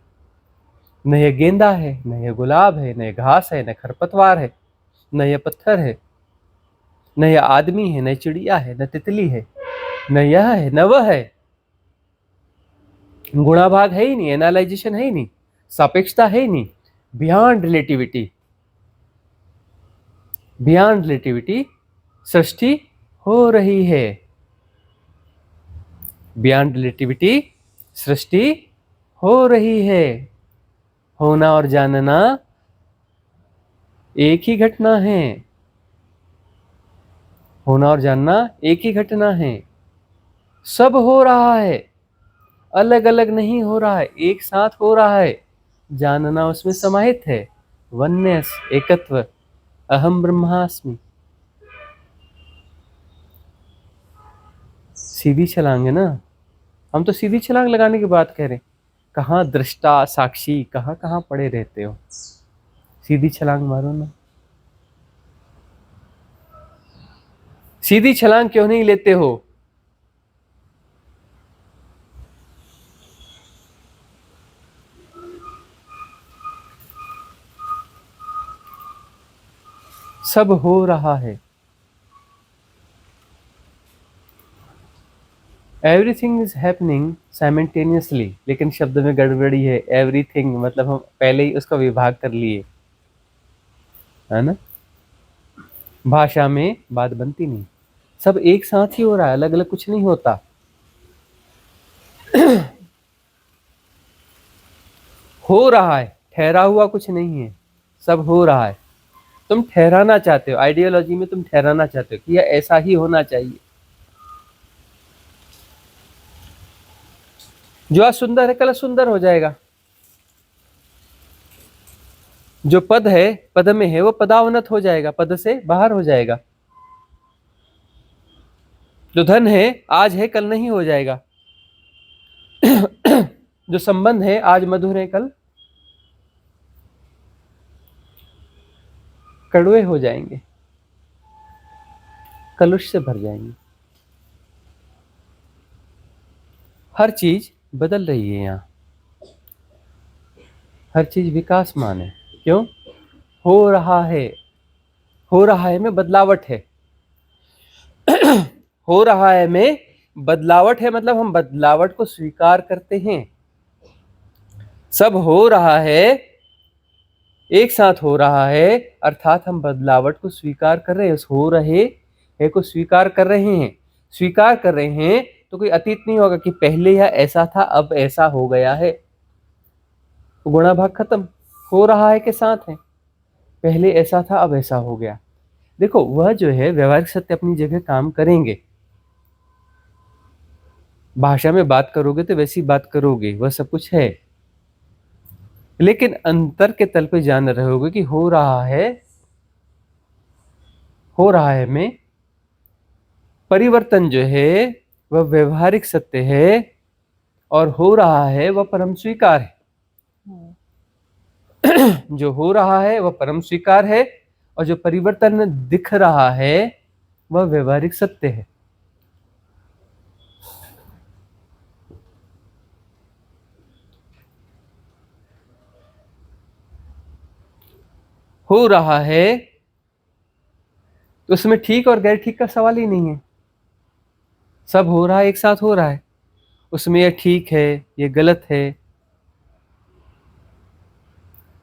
न यह गेंदा है, न यह गुलाब है, न यह घास है, न खरपतवार है, न यह पत्थर है, न यह आदमी है, न चिड़िया है, न तितली है, न यह है, न वह है। गुणाभाग है ही नहीं, एनालाइजेशन है ही नहीं, सापेक्षता है ही नहीं। बियॉन्ड रिलेटिविटी, बियॉन्ड रिलेटिविटी सृष्टि हो रही है। बियॉन्ड रिलेटिविटी सृष्टि हो रही है। होना और जानना एक ही घटना है। होना और जानना एक ही घटना है। सब हो रहा है, अलग अलग नहीं हो रहा है, एक साथ हो रहा है। जानना उसमें समाहित है। वननेस, एकत्व, अहम ब्रह्मास्मि। सीधी छलांग है ना, हम तो सीधी छलांग लगाने की बात कह रहे हैं। कहाँ दृष्टा साक्षी, कहाँ कहाँ पड़े रहते हो। सीधी छलांग मारो ना। सीधी छलांग क्यों नहीं लेते हो? सब हो रहा है। एवरीथिंग इज हैपनिंग साइमल्टेनियसली, लेकिन शब्द में गड़बड़ी है। एवरीथिंग मतलब हम पहले ही उसका विभाग कर लिए, है ना। भाषा में बात बनती नहीं। सब एक साथ ही हो रहा है, अलग अलग कुछ नहीं होता। हो रहा है, ठहरा हुआ कुछ नहीं है, सब हो रहा है। तुम ठहराना चाहते हो, आइडियोलॉजी में तुम ठहराना चाहते हो कि यह ऐसा ही होना चाहिए। जो आज सुंदर है कल सुंदर हो जाएगा। जो पद है, पद में है, वो पदावनत हो जाएगा, पद से बाहर हो जाएगा। जो धन है आज है कल नहीं हो जाएगा। जो संबंध है आज मधुर है कल कड़वे हो जाएंगे, कलुष से भर जाएंगे। हर चीज बदल रही है यहाँ, हर चीज विकासमान है। क्यों? हो रहा है, हो रहा है में बदलावट है। हो रहा है में बदलावट है, मतलब हम बदलावट को स्वीकार करते हैं। सब हो रहा है, एक साथ हो रहा है, अर्थात हम बदलावट को स्वीकार कर रहे हैं। उस हो रहे है को स्वीकार कर रहे हैं। स्वीकार कर रहे हैं तो कोई अतीत नहीं होगा कि पहले यह ऐसा था अब ऐसा हो गया है। तो गुणा भाग खत्म, हो रहा है के साथ है, पहले ऐसा था अब ऐसा हो गया। देखो वह जो है व्यवहारिक सत्य अपनी जगह काम करेंगे। भाषा में बात करोगे तो वैसी बात करोगे, वह सब कुछ है, लेकिन अंतर के तल पे जान रहे होगे कि हो रहा है, हो रहा है में परिवर्तन जो है वह व्यवहारिक सत्य है, और हो रहा है वह परम स्वीकार है। जो हो रहा है वह परम स्वीकार है, और जो परिवर्तन दिख रहा है वह व्यवहारिक सत्य है। हो रहा है तो उसमें ठीक और गैर ठीक का सवाल ही नहीं है। सब हो रहा है, एक साथ हो रहा है, उसमें यह ठीक है यह गलत है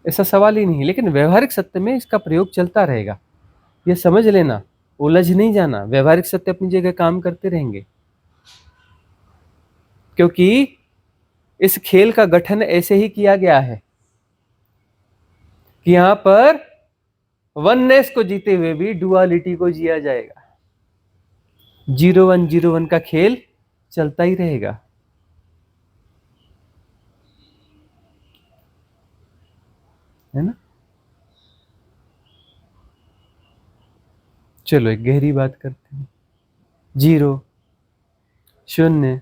ऐसा सवाल ही नहीं। लेकिन व्यवहारिक सत्य में इसका प्रयोग चलता रहेगा, यह समझ लेना, उलझ नहीं जाना। व्यवहारिक सत्य अपनी जगह काम करते रहेंगे, क्योंकि इस खेल का गठन ऐसे ही किया गया है कि यहां पर वननेस को जीते हुए भी डुअलिटी को जिया जाएगा। 0101 का खेल चलता ही रहेगा, है ना। चलो एक गहरी बात करते हैं। 0 शून्य,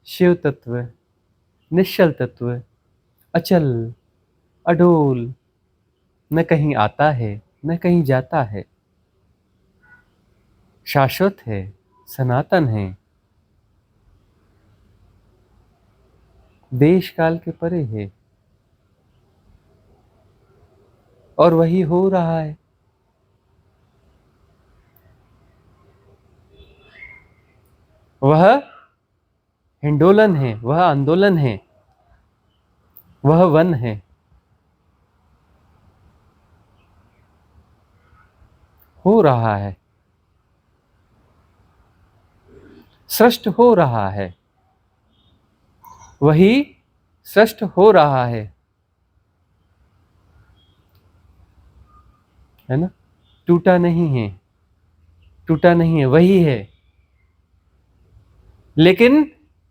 शिव तत्व, निश्चल तत्व, अचल, अडोल, न कहीं आता है न कहीं जाता है, शाश्वत है, सनातन है, देश काल के परे है, और वही हो रहा है। वह हिंडोलन है, वह आंदोलन है, वह वन है। हो रहा है, सृष्ट हो रहा है, वही सृष्ट हो रहा है ना। टूटा नहीं है, टूटा नहीं है, वही है। लेकिन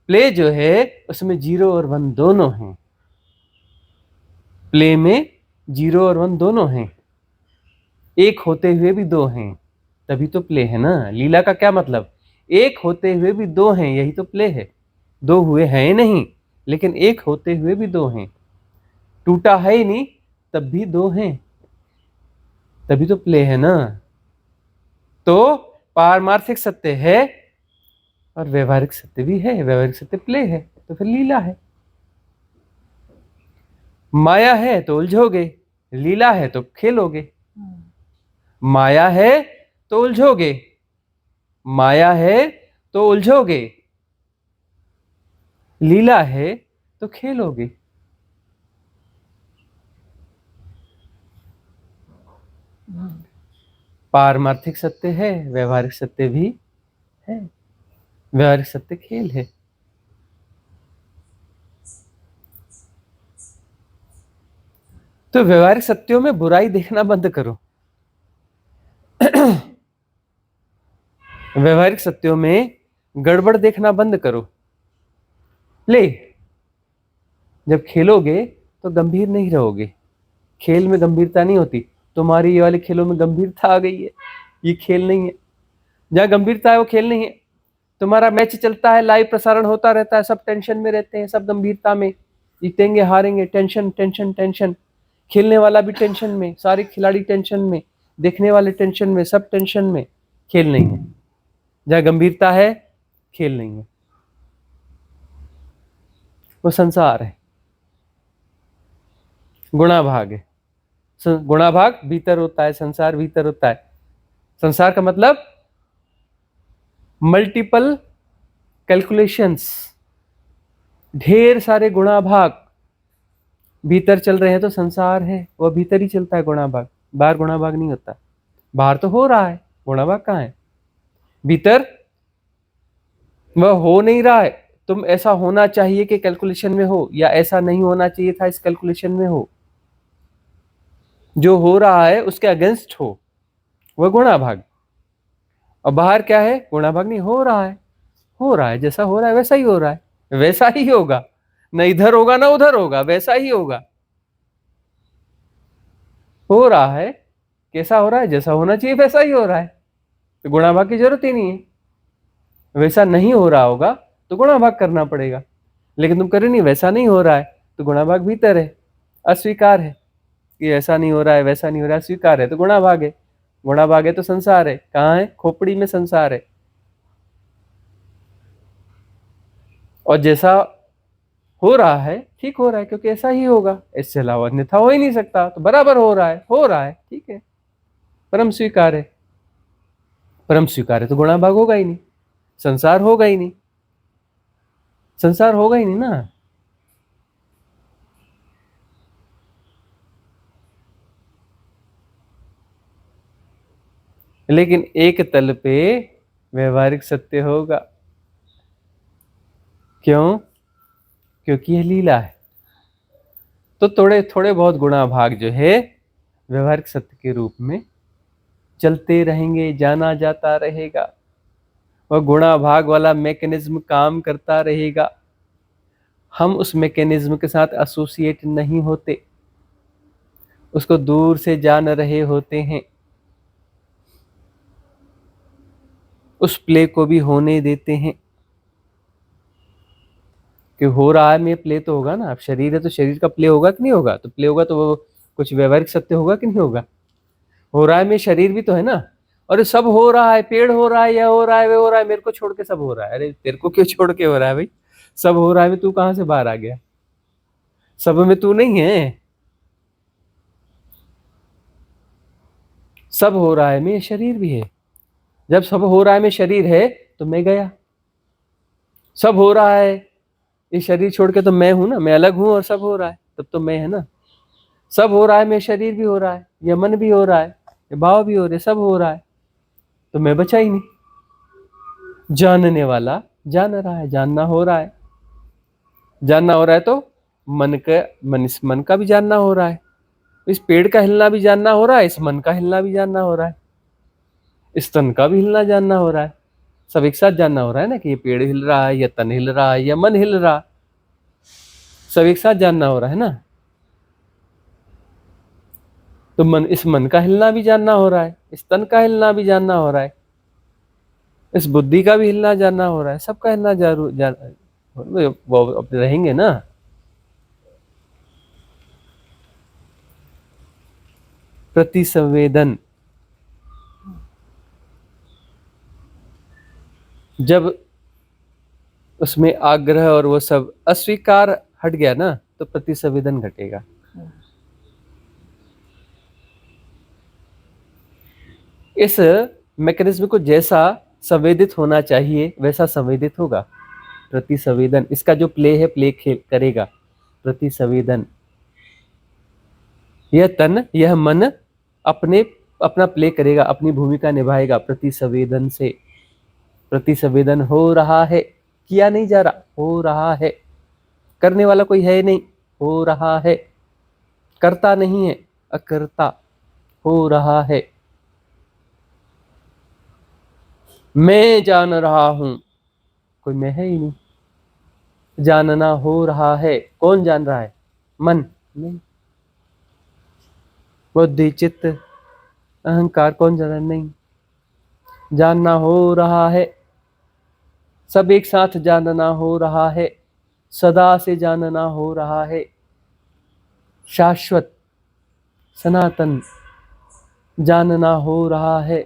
प्ले जो है उसमें 0 और 1 दोनों हैं। प्ले में 0 और 1 दोनों हैं, एक होते हुए भी 2 हैं, तभी तो प्ले है ना। लीला का क्या मतलब, एक होते हुए भी 2 हैं, यही तो प्ले है। 2 हुए हैं नहीं, लेकिन एक होते हुए भी 2 हैं। टूटा है ही नहीं तब भी 2 हैं, तभी तो प्ले है ना। तो पारमार्थिक सत्य है और व्यवहारिक सत्य भी है। व्यवहारिक सत्य प्ले है तो फिर लीला है। माया है तो उलझोगे, लीला है तो खेलोगे। माया है तो उलझोगे, माया है तो उलझोगे, लीला है तो खेलोगे। पारमार्थिक सत्य है, व्यवहारिक सत्य भी है। व्यवहारिक सत्य खेल है। तो व्यवहारिक सत्यों में बुराई देखना बंद करो। व्यवहारिक सत्यों में गड़बड़ देखना बंद करो। ले, जब खेलोगे तो गंभीर नहीं रहोगे। खेल में गंभीरता नहीं होती। तुम्हारी ये वाले खेलों में गंभीरता आ गई है, ये खेल नहीं है। जहां गंभीरता है वो खेल नहीं है। तुम्हारा मैच चलता है, लाइव प्रसारण होता रहता है, सब टेंशन में रहते हैं, सब गंभीरता में, जीतेंगे हारेंगे, टेंशन टेंशन टेंशन। खेलने वाला भी टेंशन में, सारे खिलाड़ी टेंशन में, देखने वाले टेंशन में, सब टेंशन में। खेल नहीं है। जहां गंभीरता है, खेल नहीं है, वो संसार है, गुणाभाग है। गुणाभाग भीतर होता है, संसार भीतर होता है। संसार का मतलब मल्टीपल कैलकुलेशंस, ढेर सारे गुणाभाग भीतर चल रहे हैं तो संसार है, वह भीतर ही चलता है गुणाभाग, बाहर गुणाभाग नहीं होता। बाहर तो हो रहा है, गुणाभाग कहाँ है? भीतर वह हो नहीं रहा है। तुम ऐसा होना चाहिए कि कैलकुलेशन में हो, या ऐसा नहीं होना चाहिए था इस कैलकुलेशन में हो। जो हो रहा है उसके अगेंस्ट हो, वह गुणाभाग। और बाहर क्या है? गुणाभाग नहीं, हो रहा है, हो रहा है, जैसा हो रहा है वैसा ही हो रहा है, वैसा ही होगा, न इधर होगा ना उधर होगा, वैसा ही होगा। हो रहा है, कैसा हो रहा है? जैसा होना चाहिए वैसा ही हो रहा है, तो गुणाभाग की जरूरत ही नहीं है। वैसा नहीं हो रहा होगा तो गुणाभाग करना पड़ेगा, लेकिन तुम करे नहीं, वैसा नहीं हो रहा है तो गुणाभाग भीतर है, अस्वीकार है कि ऐसा नहीं हो रहा है, वैसा नहीं हो रहा है, स्वीकार है तो गुणाभाग है। गुणाभाग है तो संसार है। कहाँ है? खोपड़ी में संसार है। और जैसा हो रहा है ठीक हो रहा है, क्योंकि ऐसा ही होगा, इससे अलावा अन्यथा हो ही नहीं सकता, तो बराबर हो रहा है, हो रहा है, ठीक है, परम स्वीकार है। परम स्वीकार है तो गुणाभाग होगा ही नहीं, संसार होगा ही नहीं, संसार होगा ही नहीं ना। लेकिन एक तल पे व्यवहारिक सत्य होगा। क्यों? क्योंकि यह लीला है। तो थोड़े थोड़े बहुत गुणाभाग जो है व्यवहारिक सत्य के रूप में चलते रहेंगे, जाना जाता रहेगा। वह गुणाभाग वाला मैकेनिज्म काम करता रहेगा। हम उस मैकेनिज्म के साथ एसोसिएट नहीं होते, उसको दूर से जान रहे होते हैं। उस प्ले को भी होने देते हैं कि हो रहा है, में प्ले तो होगा ना। अब शरीर है तो शरीर का प्ले होगा कि नहीं होगा? तो प्ले होगा तो वो कुछ व्यवहारिक सत्य होगा कि नहीं होगा? हो रहा है में शरीर भी तो है ना। और सब हो रहा है, पेड़ हो रहा है, यह हो रहा है, वे हो रहा है, मेरे को छोड़ के सब हो रहा है। अरे तेरे को क्यों छोड़ के हो रहा है भाई? सब हो रहा है, तू कहां से बाहर आ गया? सब में तू नहीं है। सब हो रहा है में शरीर भी है। जब सब हो रहा है में शरीर है तो मैं गया। सब हो रहा है ये शरीर छोड़ के तो मैं हूं ना, मैं अलग हूं और सब हो रहा है, तब तो मैं है ना। सब हो रहा है में शरीर भी हो रहा है, ये मन भी हो रहा है, ये भाव भी हो रहे, सब हो रहा है, तो मैं बचा ही नहीं। जानने वाला जान रहा है, जानना हो रहा है। जानना हो रहा है तो इस मन का भी जानना हो रहा है। इस पेड़ का हिलना भी जानना हो रहा है, इस मन का हिलना भी जानना हो रहा है, इस तन का भी हिलना जानना हो रहा है। सब एक साथ जानना हो रहा है ना कि ये पेड़ हिल रहा है, या तन हिल रहा है, या मन हिल रहा है। सब एक साथ जानना हो रहा है ना। तो इस मन का हिलना भी जानना हो रहा है, इस तन का हिलना भी जानना हो रहा है, इस बुद्धि का भी हिलना जानना हो रहा है, सबका हिलना वो अब रहेंगे ना। प्रतिसंवेदन, जब उसमें आग्रह और वो सब अस्वीकार हट गया ना, तो प्रतिसंवेदन घटेगा। इस मैकेनिज्म को जैसा संवेदित होना चाहिए वैसा संवेदित होगा। प्रतिसंवेदन, इसका जो प्ले है, प्ले खेल करेगा। प्रतिसंवेदन, यह तन यह मन अपना प्ले करेगा, अपनी भूमिका निभाएगा प्रतिसंवेदन से। प्रतिसंवेदन हो रहा है, किया नहीं जा रहा, हो रहा है। करने वाला कोई है नहीं, हो रहा है। करता नहीं है, अकर्ता हो रहा है। मैं जान रहा हूं, कोई मैं है ही नहीं। जानना हो रहा है, कौन जान रहा है? मन नहीं। बुद्धि चित्त अहंकार कौन जान रहा है? नहीं। जानना हो रहा है, सब एक साथ जानना हो रहा है, सदा से जानना हो रहा है, शाश्वत सनातन जानना हो रहा है।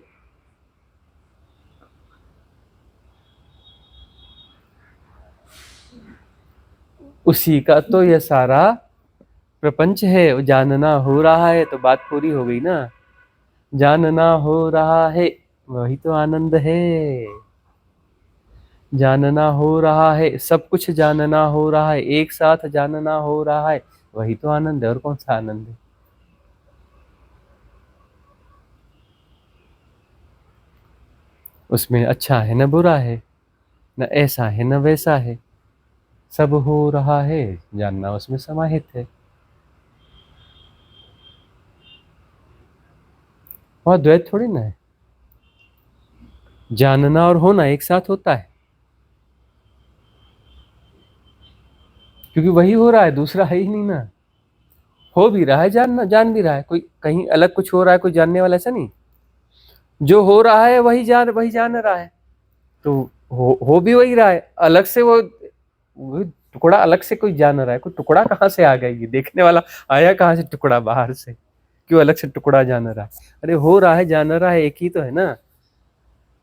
उसी का तो यह सारा प्रपंच है। वो जानना हो रहा है तो बात पूरी हो गई ना। जानना हो रहा है वही तो आनंद है। जानना हो रहा है, सब कुछ जानना हो रहा है, एक साथ जानना हो रहा है, वही तो आनंद है। और कौन सा आनंद है? उसमें अच्छा है न बुरा है, न ऐसा है न वैसा है, सब हो रहा है, जानना उसमें समाहित है। वह द्वैत थोड़ी ना है। जानना और होना एक साथ होता है, क्योंकि वही हो रहा है, दूसरा है ही नहीं ना। हो भी रहा है, जानना जान भी रहा है, कोई कहीं अलग कुछ हो रहा है, कोई जानने वाला ऐसा नहीं। जो हो रहा है वही जान रहा है। तो हो भी वही रहा है, अलग से वो टुकड़ा अलग से कोई जान रहा है। कोई टुकड़ा कहाँ से आ गया? ये देखने वाला आया कहाँ से टुकड़ा बाहर से? क्यों अलग से टुकड़ा जान रहा है? अरे हो रहा है, जान रहा है, एक ही तो है ना।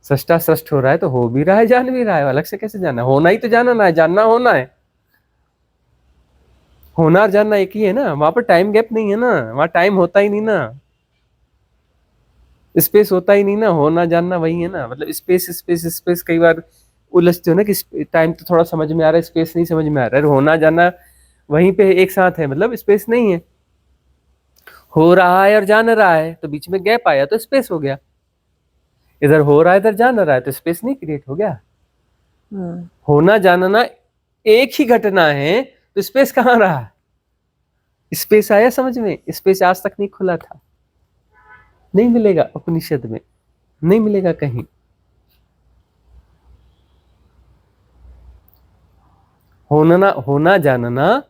सृष्टा सृष्ट हो रहा है तो हो भी रहा है, जान भी रहा है, अलग से कैसे जाना? होना ही तो जानना है, जानना होना है। होना और जानना एक ही है ना, वहां पर टाइम गैप नहीं है ना, वहां टाइम होता ही नहीं ना, स्पेस होता ही नहीं ना। होना जानना वही है ना। मतलब स्पेस स्पेस स्पेस कई बार उलझते हो ना कि टाइम तो थोड़ा समझ में आ रहा है, स्पेस नहीं समझ में आ रहा है। होना जानना वहीं पे एक साथ है, मतलब स्पेस नहीं है। हो रहा है और जान रहा है तो बीच में गैप आया तो स्पेस हो गया। इधर हो रहा है इधर जान रहा है तो स्पेस नहीं क्रिएट हो गया। होना जानना एक ही घटना है तो स्पेस कहाँ रहा? स्पेस आया समझ में? स्पेस आज तक नहीं खुला था, नहीं मिलेगा उपनिषद में, नहीं मिलेगा कहीं। होना जानना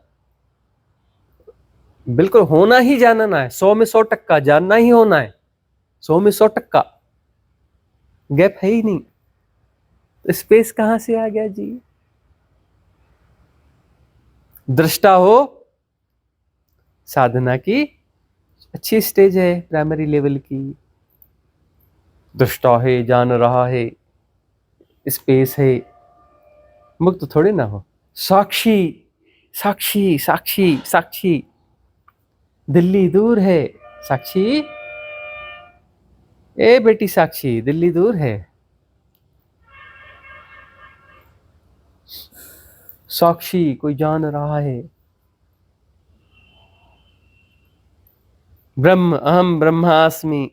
बिल्कुल होना ही जानना है, 100 में 100% जानना ही होना है, 100 में 100%। गैप है ही नहीं, स्पेस कहां से आ गया जी? दृष्टा हो, साधना की अच्छी स्टेज है, प्राइमरी लेवल की। दृष्टा है, जान रहा है, स्पेस है, मुक्त थोड़े ना हो। साक्षी साक्षी साक्षी साक्षी, दिल्ली दूर है। साक्षी, ए बेटी साक्षी, दिल्ली दूर है। साक्षी कोई जान रहा है। ब्रह्म, अहम ब्रह्मास्मि,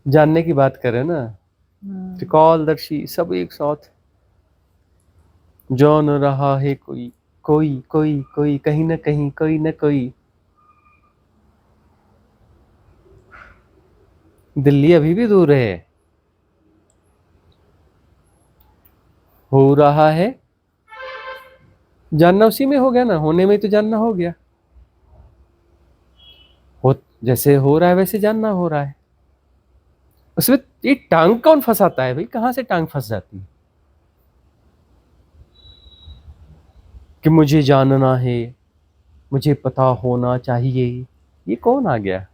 जानने की बात करें ना। त्रिकालदर्शी, सब एक साथ जान रहा है। कोई कोई कोई कोई कहीं ना कहीं, कोई ना कोई। दिल्ली अभी भी दूर है। हो रहा है, जानना उसी में हो गया ना, होने में तो जानना हो गया। हो जैसे हो रहा है वैसे जानना हो रहा है। उसमें ये टांग कौन फंसाता है भाई? कहां से टांग फंस जाती है कि मुझे जानना है, मुझे पता होना चाहिए? ये कौन आ गया?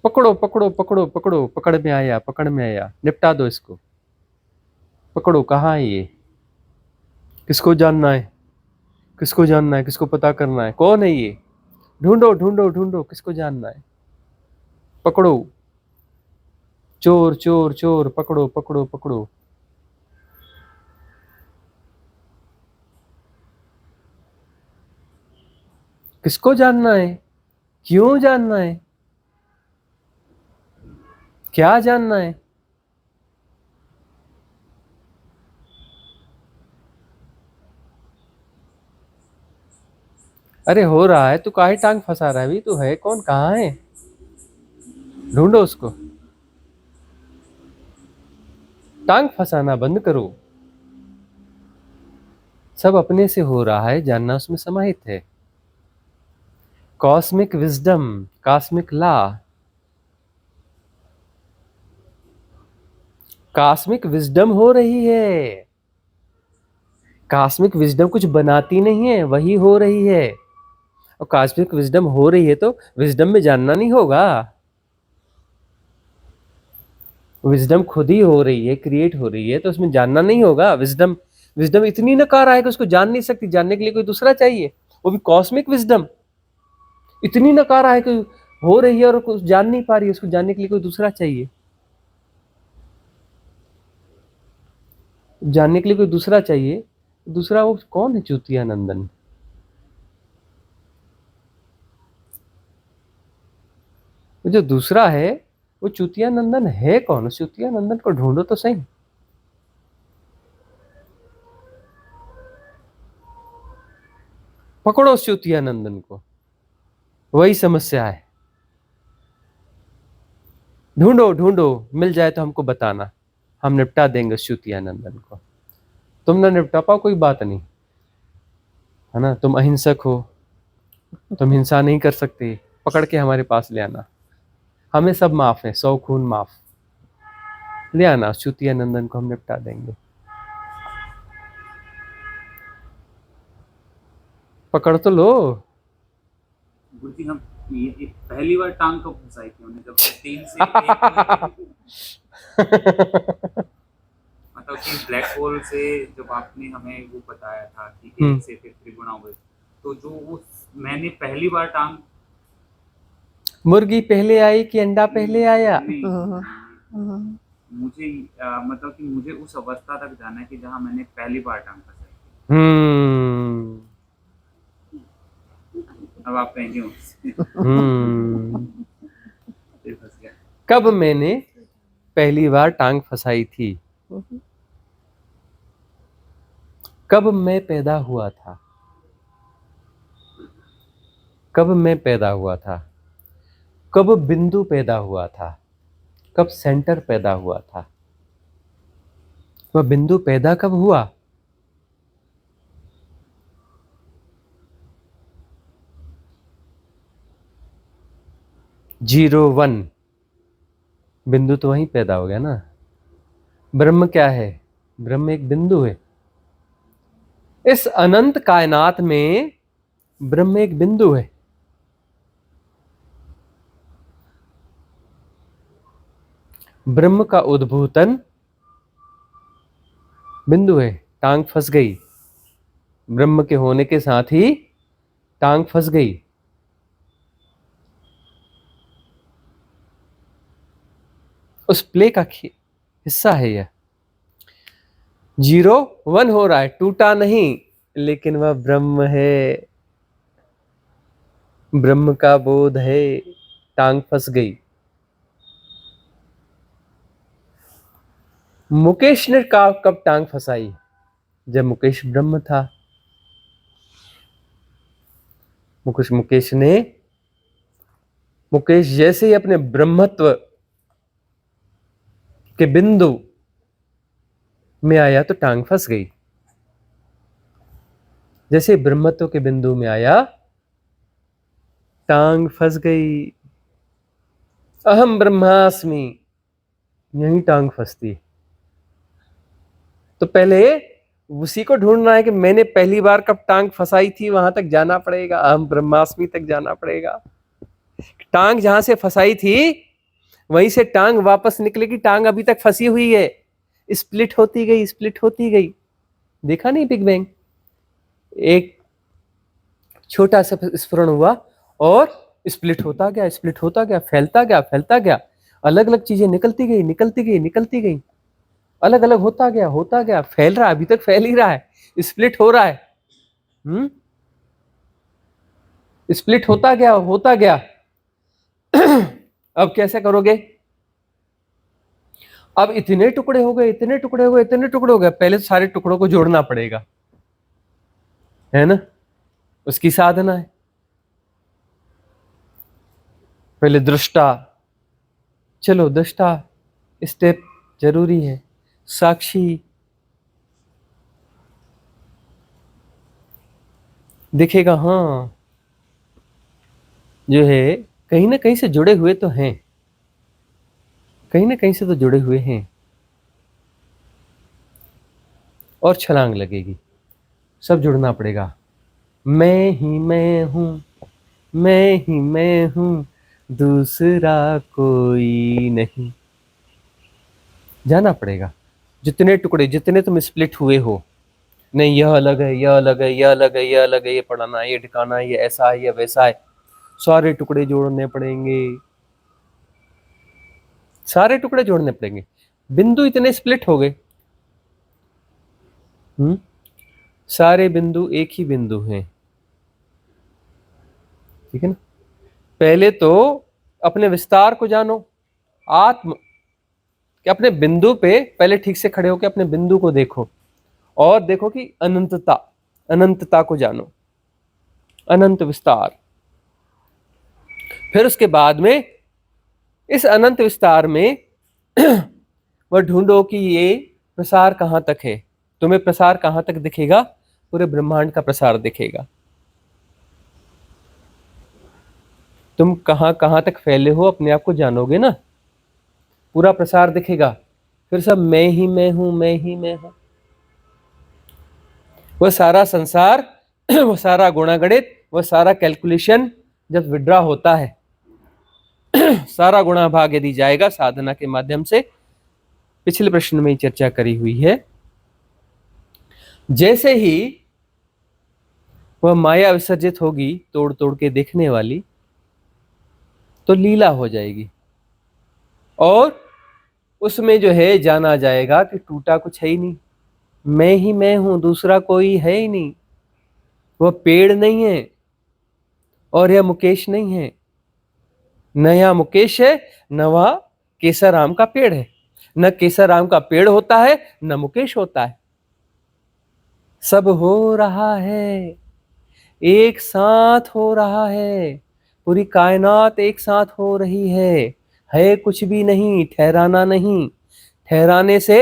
पकड़ो पकड़ो पकड़ो पकड़ो, पकड़ में आया, पकड़ में आया, निपटा दो इसको। पकड़ो, कहाँ है ये? किसको जानना है? किसको जानना है? किसको पता करना है? कौन है ये? ढूंढो ढूंढो ढूंढो, किसको जानना है? पकड़ो, चोर चोर चोर, पकड़ो पकड़ो पकड़ो। किसको जानना है? क्यों जानना है? क्या जानना है? अरे हो रहा है, तू काहे टांग फंसा रहा है? अभी तू है कौन, कहाँ है? ढूंढो उसको। टांग फंसाना बंद करो। सब अपने से हो रहा है, जानना उसमें समाहित है। Cosmic wisdom, cosmic law, cosmic wisdom हो रही है। कॉस्मिक विजडम कुछ बनाती नहीं है, वही हो रही है। और कॉस्मिक विजडम हो रही है तो विजडम में जानना नहीं होगा। विजडम खुद ही हो रही है, क्रिएट हो रही है, तो उसमें जानना नहीं होगा। विजडम विजडम इतनी नकार है कि उसको जान नहीं सकती, जानने के लिए कोई दूसरा चाहिए, वो भी कॉस्मिक विजडम। इतनी नकारा है कि हो रही है और कुछ जान नहीं पा रही है, उसको जानने के लिए कोई दूसरा चाहिए। जानने के लिए कोई दूसरा चाहिए। दूसरा वो कौन है? चूतिया नंदन। वो जो दूसरा है वो चूतिया नंदन है कौन? उस चूतिया नंदन को ढूंढो तो सही। पकड़ो उस चूतिया नंदन को, वही समस्या है। ढूंढो ढूंढो, मिल जाए तो हमको बताना, हम निपटा देंगे उस चूतिया नंदन को। तुम ना निपटा पाओ कोई बात नहीं, है ना? तुम अहिंसक हो, तुम हिंसा नहीं कर सकते, पकड़ के हमारे पास ले आना, हमें सब माफ है, 100 खून माफ। ले आना चूतिया नंदन को, हम निपटा देंगे। पकड़ तो लो। गुरुजी हम ये पहली बार टांग कब फंसाई थी उन्हें, जब 3 से 1 मतलब कि ब्लैक होल से जब आपने हमें वो बताया था कि 1 से फिर त्रिगुणा हुए, तो जो वो मैंने पहली बार टांग, मुर्गी पहले आई कि अंडा पहले आया? मुझे मतलब कि मुझे उस अवस्था तक जाना है कि जहाँ मैंने पहली बार टांग फंसाई। अब आप कहेंगे उससे फिर फंस गया। कब मैंने पहली बार टांग फंसाई थी? कब मैं पैदा हुआ था? कब मैं पैदा हुआ था? कब बिंदु पैदा हुआ था? कब सेंटर पैदा हुआ था? वह बिंदु पैदा कब हुआ? जीरो वन बिंदु तो वहीं पैदा हो गया ना। ब्रह्म क्या है? ब्रह्म एक बिंदु है। इस अनंत कायनात में ब्रह्म एक बिंदु है। ब्रह्म का उद्भूतन बिंदु है। टांग फंस गई, ब्रह्म के होने के साथ ही टांग फंस गई। उस प्ले का हिस्सा है यह। 0-1 हो रहा है, टूटा नहीं, लेकिन वह ब्रह्म है, ब्रह्म का बोध है। टांग फंस गई। मुकेश ने कब टांग फंसाई? जब मुकेश ब्रह्म था। मुकेश जैसे ही अपने ब्रह्मत्व के बिंदु में आया तो टांग फंस गई। जैसे ब्रह्मत्व के बिंदु में आया, टांग फंस गई। अहम ब्रह्मास्मि, यही टांग फंसती। तो पहले उसी को ढूंढना है कि मैंने पहली बार कब टांग फंसाई थी, वहां तक जाना पड़ेगा, अहम ब्रह्मास्मि तक जाना पड़ेगा। टांग जहां से फंसाई थी वहीं से टांग वापस निकलेगी। टांग अभी तक फंसी हुई है, स्प्लिट होती गई, स्प्लिट होती गई। देखा नहीं बिग बैंग? एक छोटा सा स्फुरण हुआ और स्प्लिट होता गया, स्प्लिट होता गया, फैलता गया, फैलता गया। अलग अलग चीजें निकलती गई, निकलती गई, निकलती गई। अलग अलग होता गया, होता गया, फैल रहा है, अभी तक फैल ही रहा है, स्प्लिट हो रहा है। स्प्लिट होता गया, होता गया। अब कैसे करोगे? अब इतने टुकड़े हो गए, इतने टुकड़े हो गए, इतने टुकड़े हो गए, पहले सारे टुकड़ों को जोड़ना पड़ेगा, है ना? उसकी साधना है। पहले दृष्टा, चलो दृष्टा स्टेप जरूरी है, साक्षी दिखेगा, हाँ जो है कहीं ना कहीं से जुड़े हुए तो हैं, कहीं ना कहीं से तो जुड़े हुए हैं, और छलांग लगेगी, सब जुड़ना पड़ेगा। मैं ही मैं हूँ, मैं ही मैं हूँ, दूसरा कोई नहीं, जाना पड़ेगा। जितने टुकड़े, जितने तुम स्प्लिट हुए हो, नहीं यह अलग है, यह अलग है, यह अलग है, यह अलग है, ये पढ़ाना है, ये ठिकाना है, ये ऐसा है, ये वैसा है, सारे टुकड़े जोड़ने पड़ेंगे, सारे टुकड़े जोड़ने पड़ेंगे। बिंदु इतने स्प्लिट हो गए, सारे बिंदु एक ही बिंदु हैं, ठीक है ना। पहले तो अपने विस्तार को जानो, आत्म कि अपने बिंदु पे पहले ठीक से खड़े होकर अपने बिंदु को देखो, और देखो कि अनंतता, अनंतता को जानो, अनंत विस्तार। फिर उसके बाद में इस अनंत विस्तार में वह ढूंढो कि ये प्रसार कहां तक है, तुम्हें प्रसार कहां तक दिखेगा, पूरे ब्रह्मांड का प्रसार दिखेगा, तुम कहां कहां तक फैले हो अपने आप को जानोगे ना, पूरा प्रसार दिखेगा। फिर सब मैं ही मैं हूं, मैं ही मैं हूं, वह सारा संसार, वह सारा गुणागणित, वह सारा कैलकुलेशन जब विड्रॉ होता है, सारा गुणा भाग यदि जाएगा साधना के माध्यम से, पिछले प्रश्न में ही चर्चा करी हुई है, जैसे ही वह माया विसर्जित होगी तोड़ तोड़ के देखने वाली, तो लीला हो जाएगी, और उसमें जो है जाना जाएगा कि टूटा कुछ है ही नहीं, मैं ही मैं हूं, दूसरा कोई है ही नहीं, वह पेड़ नहीं है और यह मुकेश नहीं है, न यह मुकेश है न वह केसराम का पेड़ है, न केसराम का पेड़ होता है न मुकेश होता है, सब हो रहा है, एक साथ हो रहा है, पूरी कायनात एक साथ हो रही है कुछ भी नहीं, ठहराना नहीं, ठहराने से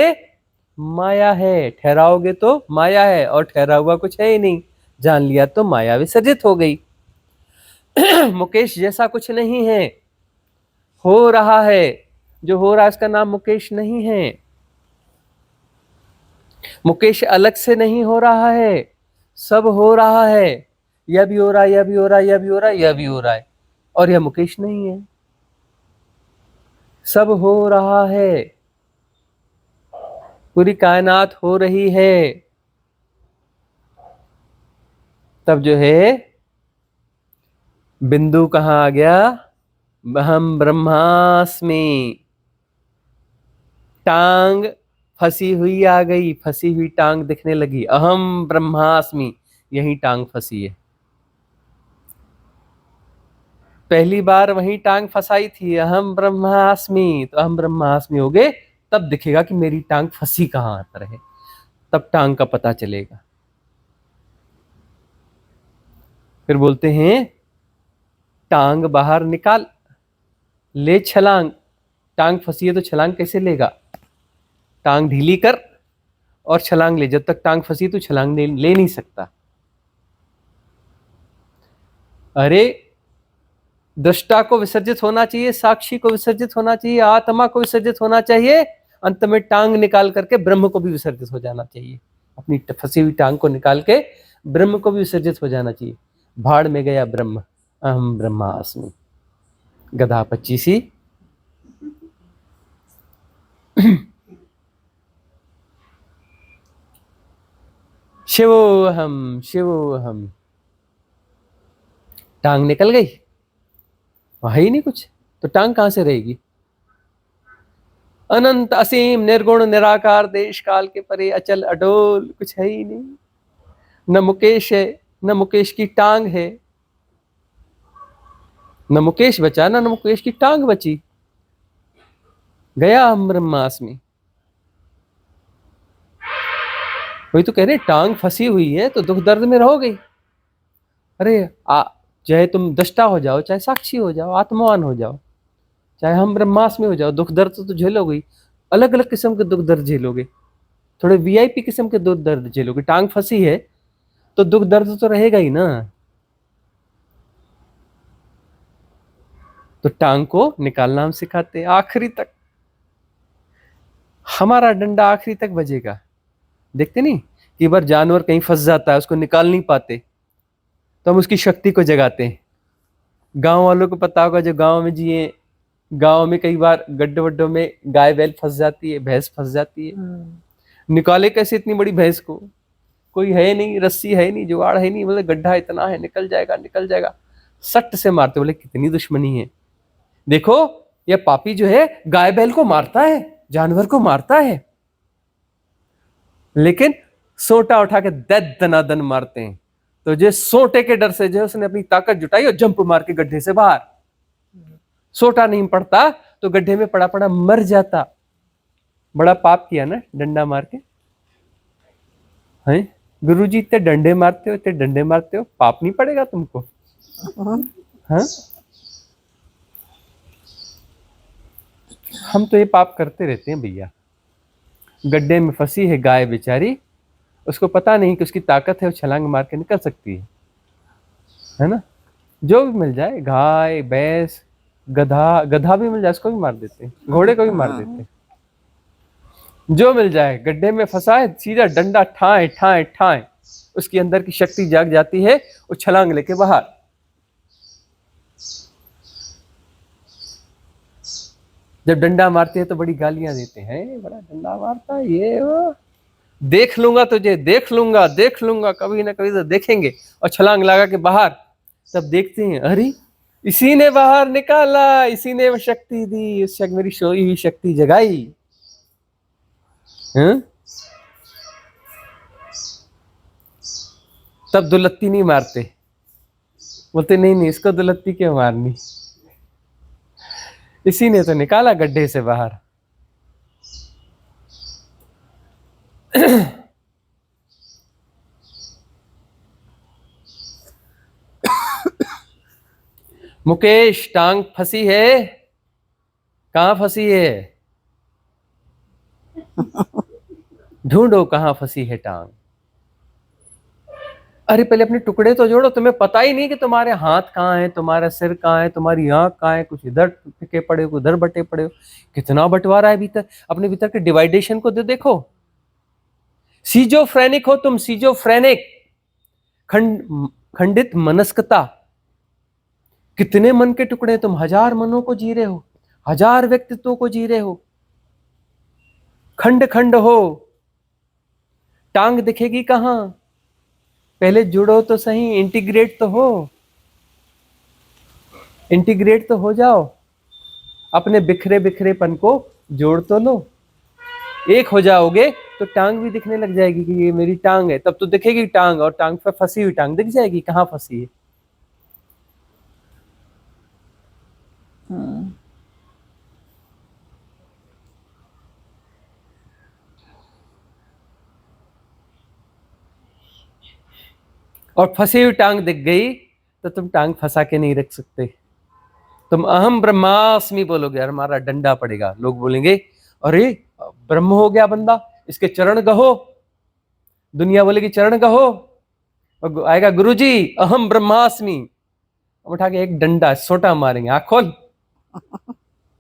माया है, ठहराओगे तो माया है, और ठहरा हुआ कुछ है ही नहीं, जान लिया तो माया विसर्जित हो गई। मुकेश जैसा कुछ नहीं है, हो रहा है, जो हो रहा है उसका नाम मुकेश नहीं है, मुकेश अलग से नहीं हो रहा है, सब हो रहा है, यह भी हो रहा है, यह भी हो रहा है, यह भी हो रहा है, यह भी हो रहा है, और यह मुकेश नहीं है, सब हो रहा है, पूरी कायनात हो रही है। तब जो है बिंदु कहां आ गया, अहम ब्रह्मास्मि, टांग फंसी हुई आ गई, फंसी हुई टांग दिखने लगी, अहम ब्रह्मास्मि, यही टांग फंसी है, पहली बार वही टांग फंसाई थी, अहम ब्रह्मास्मि, तो अहम ब्रह्मास्मि हो गए, तब दिखेगा कि मेरी टांग फंसी कहां पर है, तब टांग का पता चलेगा। फिर बोलते हैं टांग बाहर निकाल, ले छलांग, टांग फंसी है तो छलांग कैसे लेगा, टांग ढीली कर और छलांग ले, जब तक टांग फंसी तो छलांग ले नहीं सकता। अरे दृष्टा को विसर्जित होना चाहिए, साक्षी को विसर्जित होना चाहिए, आत्मा को विसर्जित होना चाहिए, अंत में टांग निकाल करके ब्रह्म को भी विसर्जित हो जाना चाहिए, अपनी फंसी हुई टांग को निकाल के ब्रह्म को भी विसर्जित हो जाना चाहिए। भाड़ में गया ब्रह्म, अहम ब्रह्मास्मि, गधा 25। शिवोहम शिवोहम, टांग निकल गई, वहां ही नहीं कुछ, तो टांग कहां से रहेगी, अनंत असीम निर्गुण निराकार देश काल के परे अचल अडोल, कुछ है ही नहीं, न मुकेश है न मुकेश की टांग है, न मुकेश बचा न मुकेश की टांग बची, गया हम ब्रह्मास्मि। वही तो कह रहे, टांग फंसी हुई है तो दुख दर्द में रहोगे, अरे चाहे तुम दृष्टा हो जाओ, चाहे साक्षी हो जाओ, आत्मवान हो जाओ, चाहे हम ब्रह्मास्मि हो जाओ, दुख दर्द तो झेलोगे ही। अलग अलग किस्म के दुख दर्द झेलोगे, थोड़े वीआईपी किस्म के दुख दर्द झेलोगे। टांग फंसी है तो दुख दर्द तो रहेगा ही ना। तो टांग को निकालना हम सिखाते हैं आखिरी तक। हमारा डंडा आखिरी तक बजेगा। देखते नहीं कि बार जानवर कहीं फंस जाता है, उसको निकाल नहीं पाते, तो हम उसकी शक्ति को जगाते हैं। गांव वालों को पता होगा, जो गांव में जिए, गांव में कई बार गड्ढे वड्ढों में गाय बैल फंस जाती है, भैंस फंस जाती है। निकाले कैसे इतनी बड़ी भैंस को? कोई है नहीं, रस्सी है नहीं, जुगाड़ है नहीं, मतलब गड्ढा इतना है, निकल जाएगा निकल जाएगा। सट से मारते, बोले कितनी दुश्मनी है। देखो ये पापी जो है गाय बैल को मारता है, जानवर को मारता है, लेकिन सोटा उठा के दनादन मारते हैं। तो जो सोटे के डर से जो उसने अपनी ताकत जुटाई और जंप मार के गड्ढे से बाहर। सोटा नहीं पड़ता तो गड्ढे में पड़ा पड़ा मर जाता। बड़ा पाप किया ना डंडा मार के, हैं? गुरुजी इतने डंडे मारते हो, इतने डंडे मारते हो, पाप नहीं पड़ेगा तुमको? हाँ, हम तो ये पाप करते रहते हैं भैया। गड्ढे में फंसी है गाय बेचारी, उसको पता नहीं कि उसकी ताकत है, वो छलांग मार के निकल सकती है ना? जो भी मिल जाए, गाय भैंस गधा, गधा भी मिल जाए उसको भी मार देते हैं, घोड़े को भी मार देते हैं। जो मिल जाए, गड्ढे में फंसा है, सीधा डंडा ठाए ठाए ठाए, उसके अंदर की शक्ति जाग जाती है, वो छलांग लेके बाहर। जब डंडा मारते हैं तो बड़ी गालियां देते हैं, बड़ा डंडा मारता है ये वो, देख लूंगा तुझे, देख लूंगा देख लूंगा, कभी ना कभी तो देखेंगे, और छलांग लगा के बाहर। तब देखते हैं, अरे इसी ने बाहर निकाला, इसी ने वो शक्ति दी, उस मेरी सोई हुई शक्ति जगाई। हैं? तब दुलत्ती नहीं मारते, बोलते नहीं नहीं इसको दुलत्ती क्यों मारनी, इसी ने तो निकाला गड्ढे से बाहर। मुकेश, टांग फंसी है, कहां फंसी है? ढूंढो कहां फंसी है टांग। अरे पहले अपने टुकड़े तो जोड़ो। तुम्हें पता ही नहीं कि तुम्हारे हाथ कहाँ है, तुम्हारा सिर कहाँ है, तुम्हारी आंख कहाँ है, कुछ इधर टिके पड़े हो, उधर बटे पड़े हो। कितना बंटवारा है भीतर, अपने भीतर के डिवाइडेशन को देखो। सीजोफ्रेनिक हो तुम, सीजोफ्रेनिक, खंडित मनस्कता। कितने मन के टुकड़े, तुम 1000 मनों को जी रहे हो, 1000 व्यक्तित्वों को जी रहे हो, खंड खंड हो। टांग दिखेगी कहां? पहले जुड़ो तो सही, इंटीग्रेट तो हो, इंटीग्रेट तो हो जाओ, अपने बिखरे बिखरेपन को जोड़ तो लो। एक हो जाओगे तो टांग भी दिखने लग जाएगी कि ये मेरी टांग है, तब तो दिखेगी टांग, और टांग पर फंसी हुई टांग दिख जाएगी कहां फंसी है। और फंसी हुई टांग दिख गई तो तुम टांग फंसा के नहीं रख सकते। तुम अहम ब्रह्मास्मि बोलोगे, और हमारा डंडा पड़ेगा, लोग बोलेंगे अरे ब्रह्म हो गया बंदा, इसके चरण गहो। दुनिया बोलेगी चरण गहो, और आएगा गुरुजी अहम ब्रह्मास्मि, उठा के एक डंडा सोटा मारेंगे, आंख खोल।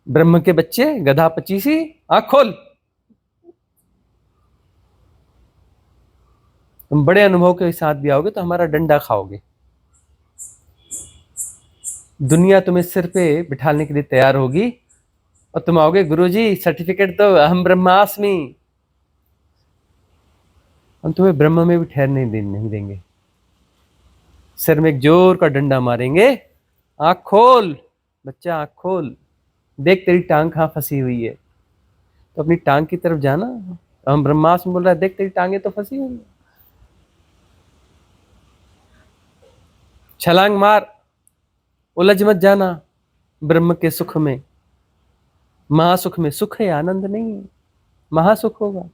ब्रह्म के बच्चे, गधा पचीसी, आंख खोल। तुम बड़े अनुभव के साथ भी आओगे तो हमारा डंडा खाओगे। दुनिया तुम्हें सिर पे बिठाने के लिए तैयार होगी, और तुम आओगे गुरुजी सर्टिफिकेट दो, अहम ब्रह्मास्मि। हम तुम्हें ब्रह्म में भी ठहरने नहीं देंगे। सिर में एक जोर का डंडा मारेंगे, आंख खोल बच्चा, आंख खोल, देख तेरी टांग कहां फंसी हुई है। तो अपनी टांग की तरफ जाना। हम ब्रह्मास्मि बोल रहा है, देख तेरी टांगे तो फंसी हुई है, छलांग मार, उलझ मत जाना ब्रह्म के सुख में। महासुख में, सुख है आनंद नहीं है, महासुख होगा।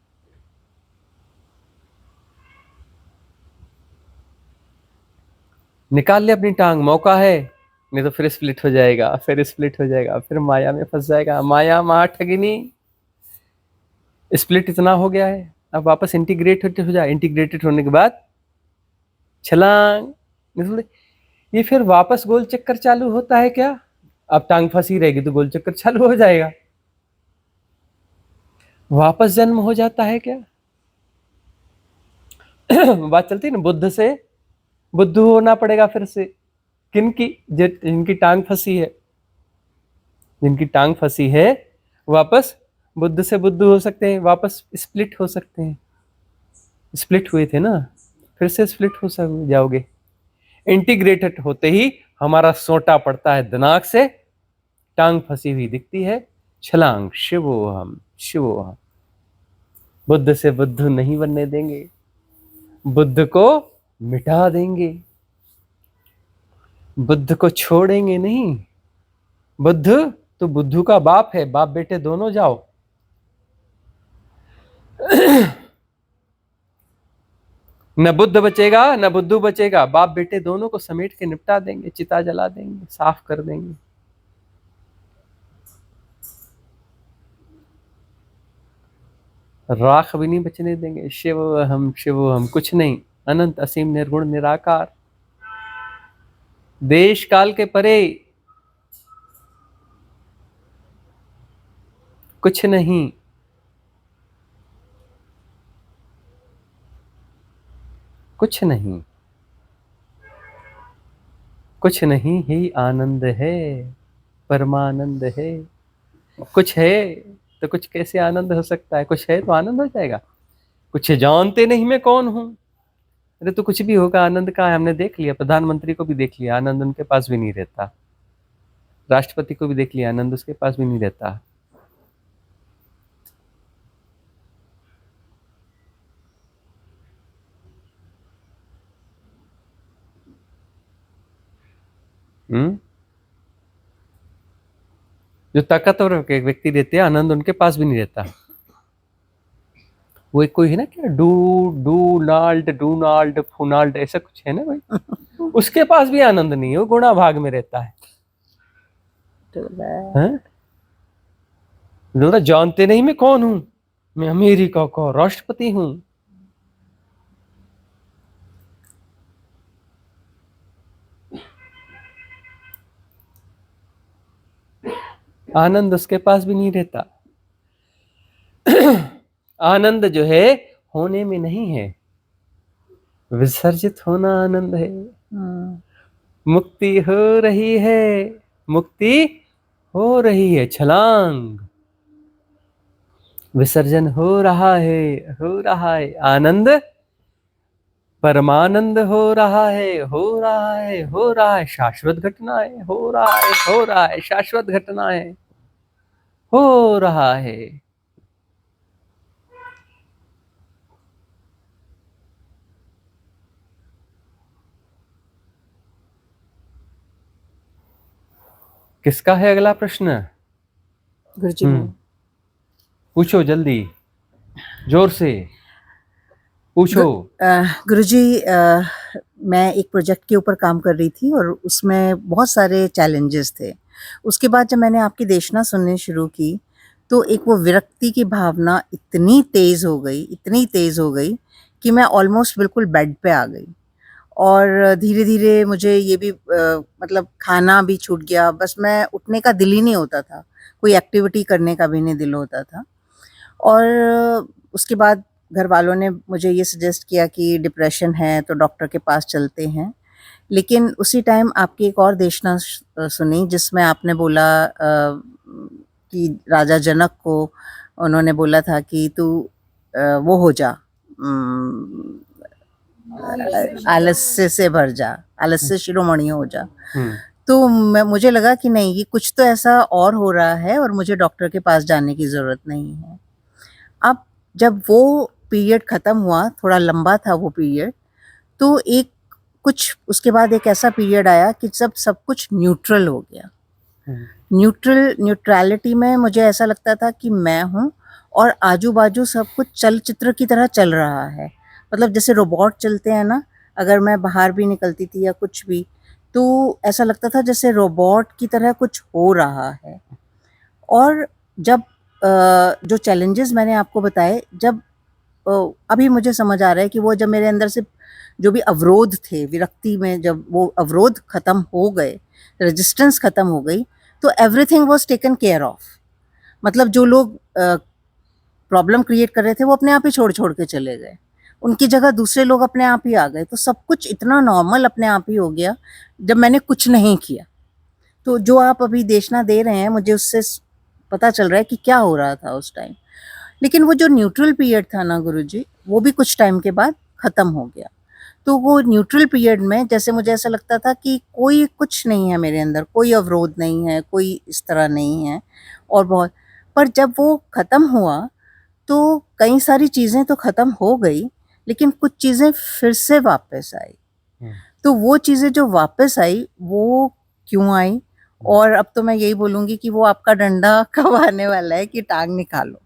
निकाल ले अपनी टांग, मौका है, नहीं तो फिर स्प्लिट हो जाएगा, फिर स्प्लिट हो जाएगा, फिर माया में फंस जाएगा। माया महा ठगिनी। स्प्लिट इतना हो गया है, अब वापस इंटीग्रेट हो जाए। इंटीग्रेटेड होने के बाद छलांग, ये फिर वापस गोल चक्कर चालू होता है क्या? अब टांग फंसी रहेगी तो गोल चक्कर चालू हो जाएगा, वापस जन्म हो जाता है क्या? बात चलती है ना, बुद्ध से बुद्धू होना पड़ेगा फिर से। किनकी? जिनकी टांग फंसी है, जिनकी टांग फंसी है वापस बुद्ध से बुद्धू हो सकते हैं, वापस स्प्लिट हो सकते हैं। स्प्लिट हुए थे ना, फिर से स्प्लिट हो जाओगे। इंटीग्रेटेड होते ही हमारा सोटा पड़ता है दिमाग से, टांग फंसी हुई दिखती है, छलांग, शिवोहम शिवोहम। बुद्ध से बुद्धू नहीं बनने देंगे, बुद्ध को मिटा देंगे, बुद्ध को छोड़ेंगे नहीं। बुद्ध तो बुद्धू का बाप है, बाप बेटे दोनों जाओ। न बुद्ध बचेगा न बुद्धू बचेगा, बाप बेटे दोनों को समेट के निपटा देंगे, चिता जला देंगे, साफ कर देंगे। राख भी नहीं बचने देंगे। शिव हम कुछ नहीं, अनंत असीम निर्गुण निराकार, देश काल के परे, कुछ नहीं। कुछ नहीं, कुछ नहीं ही आनंद है, परमानंद है। कुछ है तो कुछ कैसे आनंद हो सकता है? कुछ है तो आनंद हो जाएगा। कुछ जानते नहीं मैं कौन हूं, अरे तो कुछ भी होगा, आनंद का है। हमने देख लिया, प्रधानमंत्री को भी देख लिया, आनंद उनके पास भी नहीं रहता। राष्ट्रपति को भी देख लिया, आनंद उसके पास भी नहीं रहता। जो ताकतवर व्यक्ति रहते हैं, आनंद उनके पास भी नहीं रहता। वो एक कोई है ना क्या, डूनाल्ड फुनाल्ड, ऐसा कुछ है ना भाई, उसके पास भी आनंद नहीं है, वो गुणा भाग में रहता है। जानते नहीं मैं कौन हूं, मैं अमेरिका का राष्ट्रपति हूं। आनंद उसके पास भी नहीं रहता। आनंद जो है होने में नहीं है, विसर्जित होना आनंद है। मुक्ति हो रही है, मुक्ति हो रही है, छलांग, विसर्जन हो रहा है। आनंद, परमानंद हो रहा है, शाश्वत घटना है, हो रहा है, शाश्वत घटना है, हो रहा है। किसका है अगला प्रश्न? गुरुजी पूछो जल्दी, जोर से पूछो। गुरुजी, मैं एक प्रोजेक्ट के ऊपर काम कर रही थी और उसमें बहुत सारे चैलेंजेस थे। उसके बाद जब मैंने आपकी देशना सुननी शुरू की तो एक वो विरक्ति की भावना इतनी तेज़ हो गई कि मैं ऑलमोस्ट बिल्कुल बेड पे आ गई। और धीरे-धीरे मुझे ये भी मतलब खाना भी छूट गया, बस मैं उठने का दिल ही नहीं होता था, कोई एक्टिविटी करने का भी नहीं दिल होता था। और उसके बाद घर वालों ने मुझे ये सजेस्ट किया कि डिप्रेशन है तो डॉक्टर के पास चलते हैं। लेकिन उसी टाइम आपकी एक और देशना सुनी जिसमें आपने बोला कि राजा जनक को उन्होंने बोला था कि तू वो हो जा, आलस्य से भर जा, आलस्य शिरोमणि हो जा। तो मुझे लगा कि नहीं, ये कुछ तो ऐसा और हो रहा है और मुझे डॉक्टर के पास जाने की ज़रूरत नहीं है। अब जब वो पीरियड ख़त्म हुआ, थोड़ा लंबा था वो पीरियड, तो एक कुछ उसके बाद एक ऐसा पीरियड आया कि सब कुछ न्यूट्रल हो गया। न्यूट्रलिटी में मुझे ऐसा लगता था कि मैं हूँ और आजू-बाजू सब कुछ चलचित्र की तरह चल रहा है। मतलब जैसे रोबोट चलते हैं ना, अगर मैं बाहर भी निकलती थी या कुछ भी तो ऐसा लगता था जैसे रोबोट की तरह कुछ हो रहा है। और जब जो चैलेंजेस मैंने आपको बताए, जब अभी मुझे समझ आ रहा है कि वो जब मेरे अंदर से जो भी अवरोध थे विरक्ति में, जब वो अवरोध खत्म हो गए, रेजिस्टेंस खत्म हो गई, तो everything was taken care of. मतलब जो लोग प्रॉब्लम क्रिएट कर रहे थे वो अपने आप ही छोड़ छोड़ के चले गए, उनकी जगह दूसरे लोग अपने आप ही आ गए। तो सब कुछ इतना नॉर्मल अपने आप ही हो गया जब मैंने कुछ नहीं किया। तो जो आप अभी देशना दे रहे हैं, मुझे उससे पता चल रहा है कि क्या हो रहा था उस टाइम। लेकिन वो जो न्यूट्रल पीरियड था ना गुरुजी, वो भी कुछ टाइम के बाद ख़त्म हो गया। तो वो न्यूट्रल पीरियड में जैसे मुझे ऐसा लगता था कि कोई कुछ नहीं है मेरे अंदर, कोई अवरोध नहीं है, कोई इस तरह नहीं है। और बहुत, पर जब वो ख़त्म हुआ तो कई सारी चीज़ें तो ख़त्म हो गई, लेकिन कुछ चीज़ें फिर से वापस आई। तो वो चीज़ें जो वापस आई, वो क्यों आई? और अब तो मैं यही बोलूँगी कि वो आपका डंडा कब आने वाला है कि टाँग निकालो।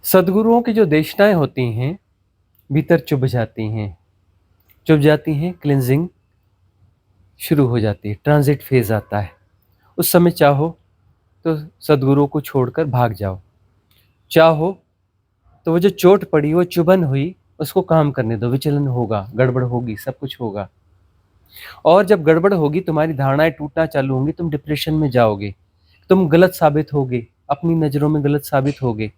सदगुरुओं की जो देशनाएं होती हैं भीतर चुभ जाती हैं, क्लिनजिंग शुरू हो जाती है, ट्रांजिट फेज आता है। उस समय चाहो तो सदगुरुओं को छोड़कर भाग जाओ, चाहो तो वो जो चोट पड़ी, वो चुभन हुई, उसको काम करने दो। विचलन होगा, गड़बड़ होगी, सब कुछ होगा। और जब गड़बड़ होगी, तुम्हारी धारणाएं टूटना चालू होंगी, तुम डिप्रेशन में जाओगे, तुम गलत साबित होगे, अपनी नज़रों में गलत साबित होगे,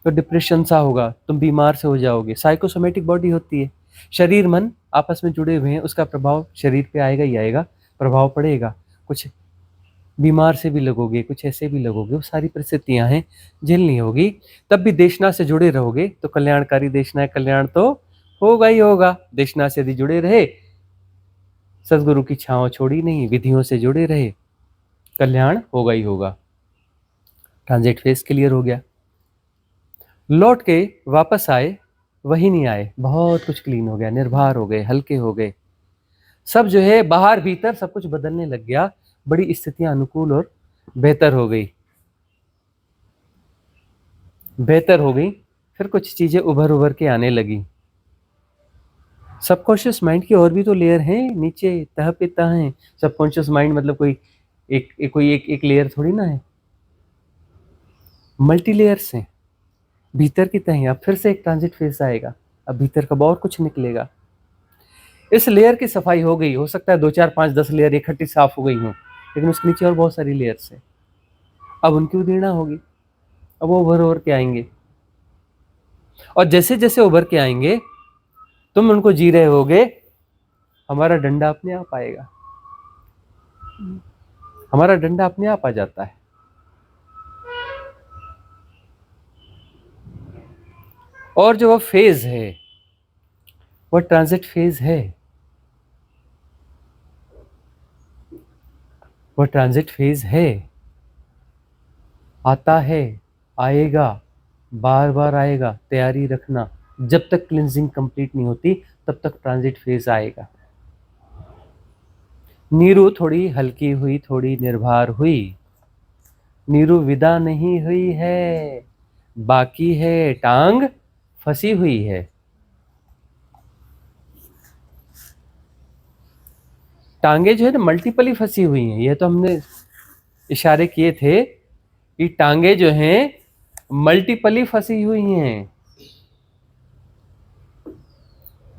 तो डिप्रेशन सा होगा, तुम बीमार से हो जाओगे। साइकोसोमेटिक बॉडी होती है, शरीर मन आपस में जुड़े हुए हैं, उसका प्रभाव शरीर पे आएगा ही आएगा, प्रभाव पड़ेगा। कुछ बीमार से भी लगोगे, कुछ ऐसे भी लगोगे, वो सारी परिस्थितियां हैं, झेलनी होगी। तब भी देशना से जुड़े रहोगे तो कल्याणकारी देशना, कल्याण तो होगा ही होगा। देशना से यदि जुड़े रहे, सदगुरु की छांव छोड़ी नहीं, विधियों से जुड़े रहे, कल्याण होगा ही होगा। ट्रांजिट फेज क्लियर हो गया, लौट के वापस आए, वही नहीं आए, बहुत कुछ क्लीन हो गया, निर्भर हो गए, हल्के हो गए, सब जो है बाहर भीतर सब कुछ बदलने लग गया, बड़ी स्थितियां अनुकूल और बेहतर हो गई, फिर कुछ चीजें उभर उभर के आने लगी। सबकॉन्शियस माइंड की और भी तो लेयर हैं नीचे, तह पे तह हैं। सबकॉन्शियस माइंड मतलब कोई एक लेयर थोड़ी ना है, मल्टी लेयर्स हैं, भीतर की तह। अब फिर से एक ट्रांजिट फेज आएगा, अब भीतर का और कुछ निकलेगा। इस लेयर की सफाई हो गई, हो सकता है 2 4 5 10 लेयर इकट्ठी साफ हो गई हो, लेकिन उसके नीचे और बहुत सारी लेयर्स है, अब उनकी उधेड़ना होगी, अब वो उभर के आएंगे। और जैसे जैसे उभर के आएंगे, तुम उनको जी रहे होगे, हमारा डंडा अपने आप आएगा, हमारा डंडा अपने आप आ जाता है। और जो वो फेज है, वो ट्रांजिट फेज है, वो ट्रांजिट फेज है, आता है, आएगा, बार बार आएगा, तैयारी रखना। जब तक क्लिनजिंग कंप्लीट नहीं होती तब तक ट्रांजिट फेज आएगा। नीरू थोड़ी हल्की हुई, थोड़ी निर्भर हुई, नीरू विदा नहीं हुई है, बाकी है, टांग फंसी हुई है। टांगे जो है ना मल्टीपली फंसी हुई हैं, ये तो हमने इशारे किए थे कि टांगे जो हैं मल्टीपली फंसी हुई हैं।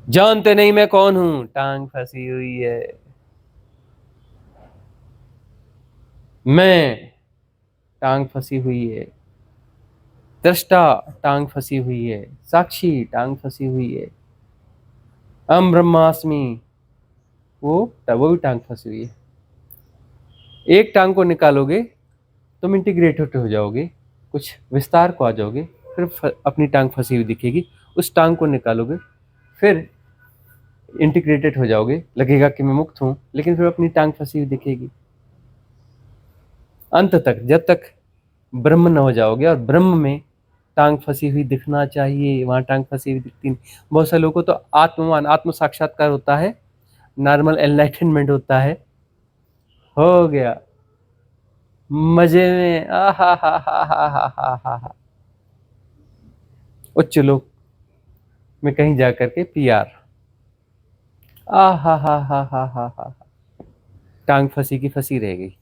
जानते नहीं मैं कौन हूं, टांग फंसी हुई है। मैं, टांग फंसी हुई है। दृष्टा, टांग फंसी हुई है। साक्षी, टांग फंसी हुई है। अहम ब्रह्मास्मि, वो भी टांग फंसी हुई है। एक टांग को निकालोगे तुम इंटीग्रेटेड हो जाओगे, कुछ विस्तार को आ जाओगे, फिर अपनी टांग फंसी हुई दिखेगी। उस टांग को निकालोगे, फिर इंटीग्रेटेड हो जाओगे, लगेगा कि मैं मुक्त हूं, लेकिन फिर अपनी टांग फंसी हुई दिखेगी। अंत तक जब तक ब्रह्म न हो जाओगे, और ब्रह्म में टांग फंसी हुई दिखना चाहिए, वहां टांग फंसी हुई दिखती नहीं। बहुत सारे लोगों को तो आत्म साक्षात्कार होता है, नॉर्मल एनलाइटनमेंट होता है, हो गया मजे में, आ हा हा हा हा हा हा हा। उच्च लोक में कहीं जा करके PR, आ हा, टांग फंसी की फंसी रह गई।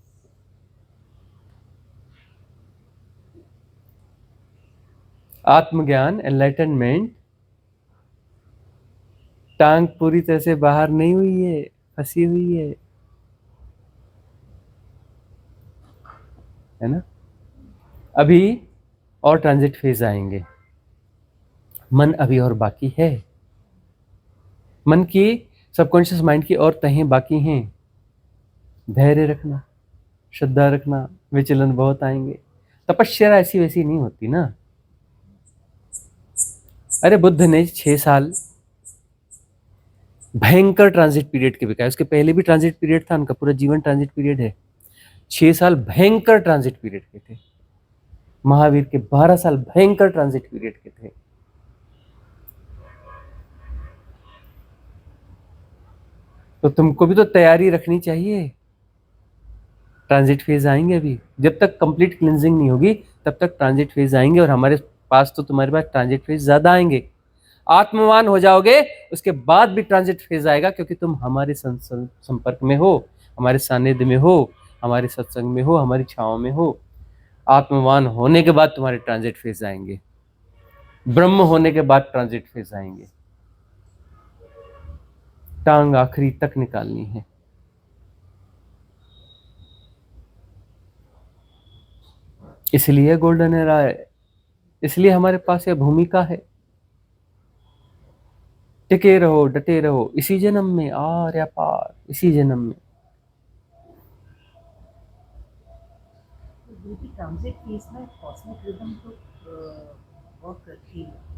आत्मज्ञान, एनलाइटनमेंट, टांग पूरी तरह से बाहर नहीं हुई है, फंसी हुई है ना। अभी और ट्रांजिट फेज आएंगे, मन अभी और बाकी है, मन की सबकॉन्शियस माइंड की और तहें बाकी हैं। धैर्य रखना, श्रद्धा रखना, विचलन बहुत आएंगे। तपस्या ऐसी वैसी नहीं होती ना। अरे बुद्ध ने 6 साल भयंकर ट्रांजिट पीरियड के बिताए, उसके पहले भी ट्रांजिट पीरियड था, उनका पूरा जीवन ट्रांजिट पीरियड है। 6 साल भयंकर ट्रांजिट पीरियड के थे। महावीर के 12 साल भयंकर ट्रांजिट पीरियड के थे। तो तुमको भी तो तैयारी रखनी चाहिए। ट्रांजिट फेज आएंगे अभी, जब तक कंप्लीट क्लिंजिंग नहीं होगी तब तक ट्रांजिट फेज आएंगे, और हमारे पास तो तुम्हारे पास ट्रांजिट फेज ज्यादा आएंगे। आत्मवान हो जाओगे उसके बाद भी ट्रांजिट फेज आएगा, क्योंकि तुम हमारे संपर्क में हो, हमारे सानिध्य में हो, हमारे सत्संग में हो, हमारी छाओं में हो। आत्मवान होने के बाद तुम्हारे ट्रांजिट फेज आएंगे, ब्रह्म होने के बाद ट्रांजिट फेज आएंगे। टांग आखिरी तक निकालनी है। इसलिए गोल्डन एरा है, इसलिए हमारे पास यह भूमिका है। टिके रहो, डटे रहो, इसी जन्म में आर या पार, इसी जन्म में। ट्रांजिट फेज में कॉस्मिक रिदम तो वर्क करती है।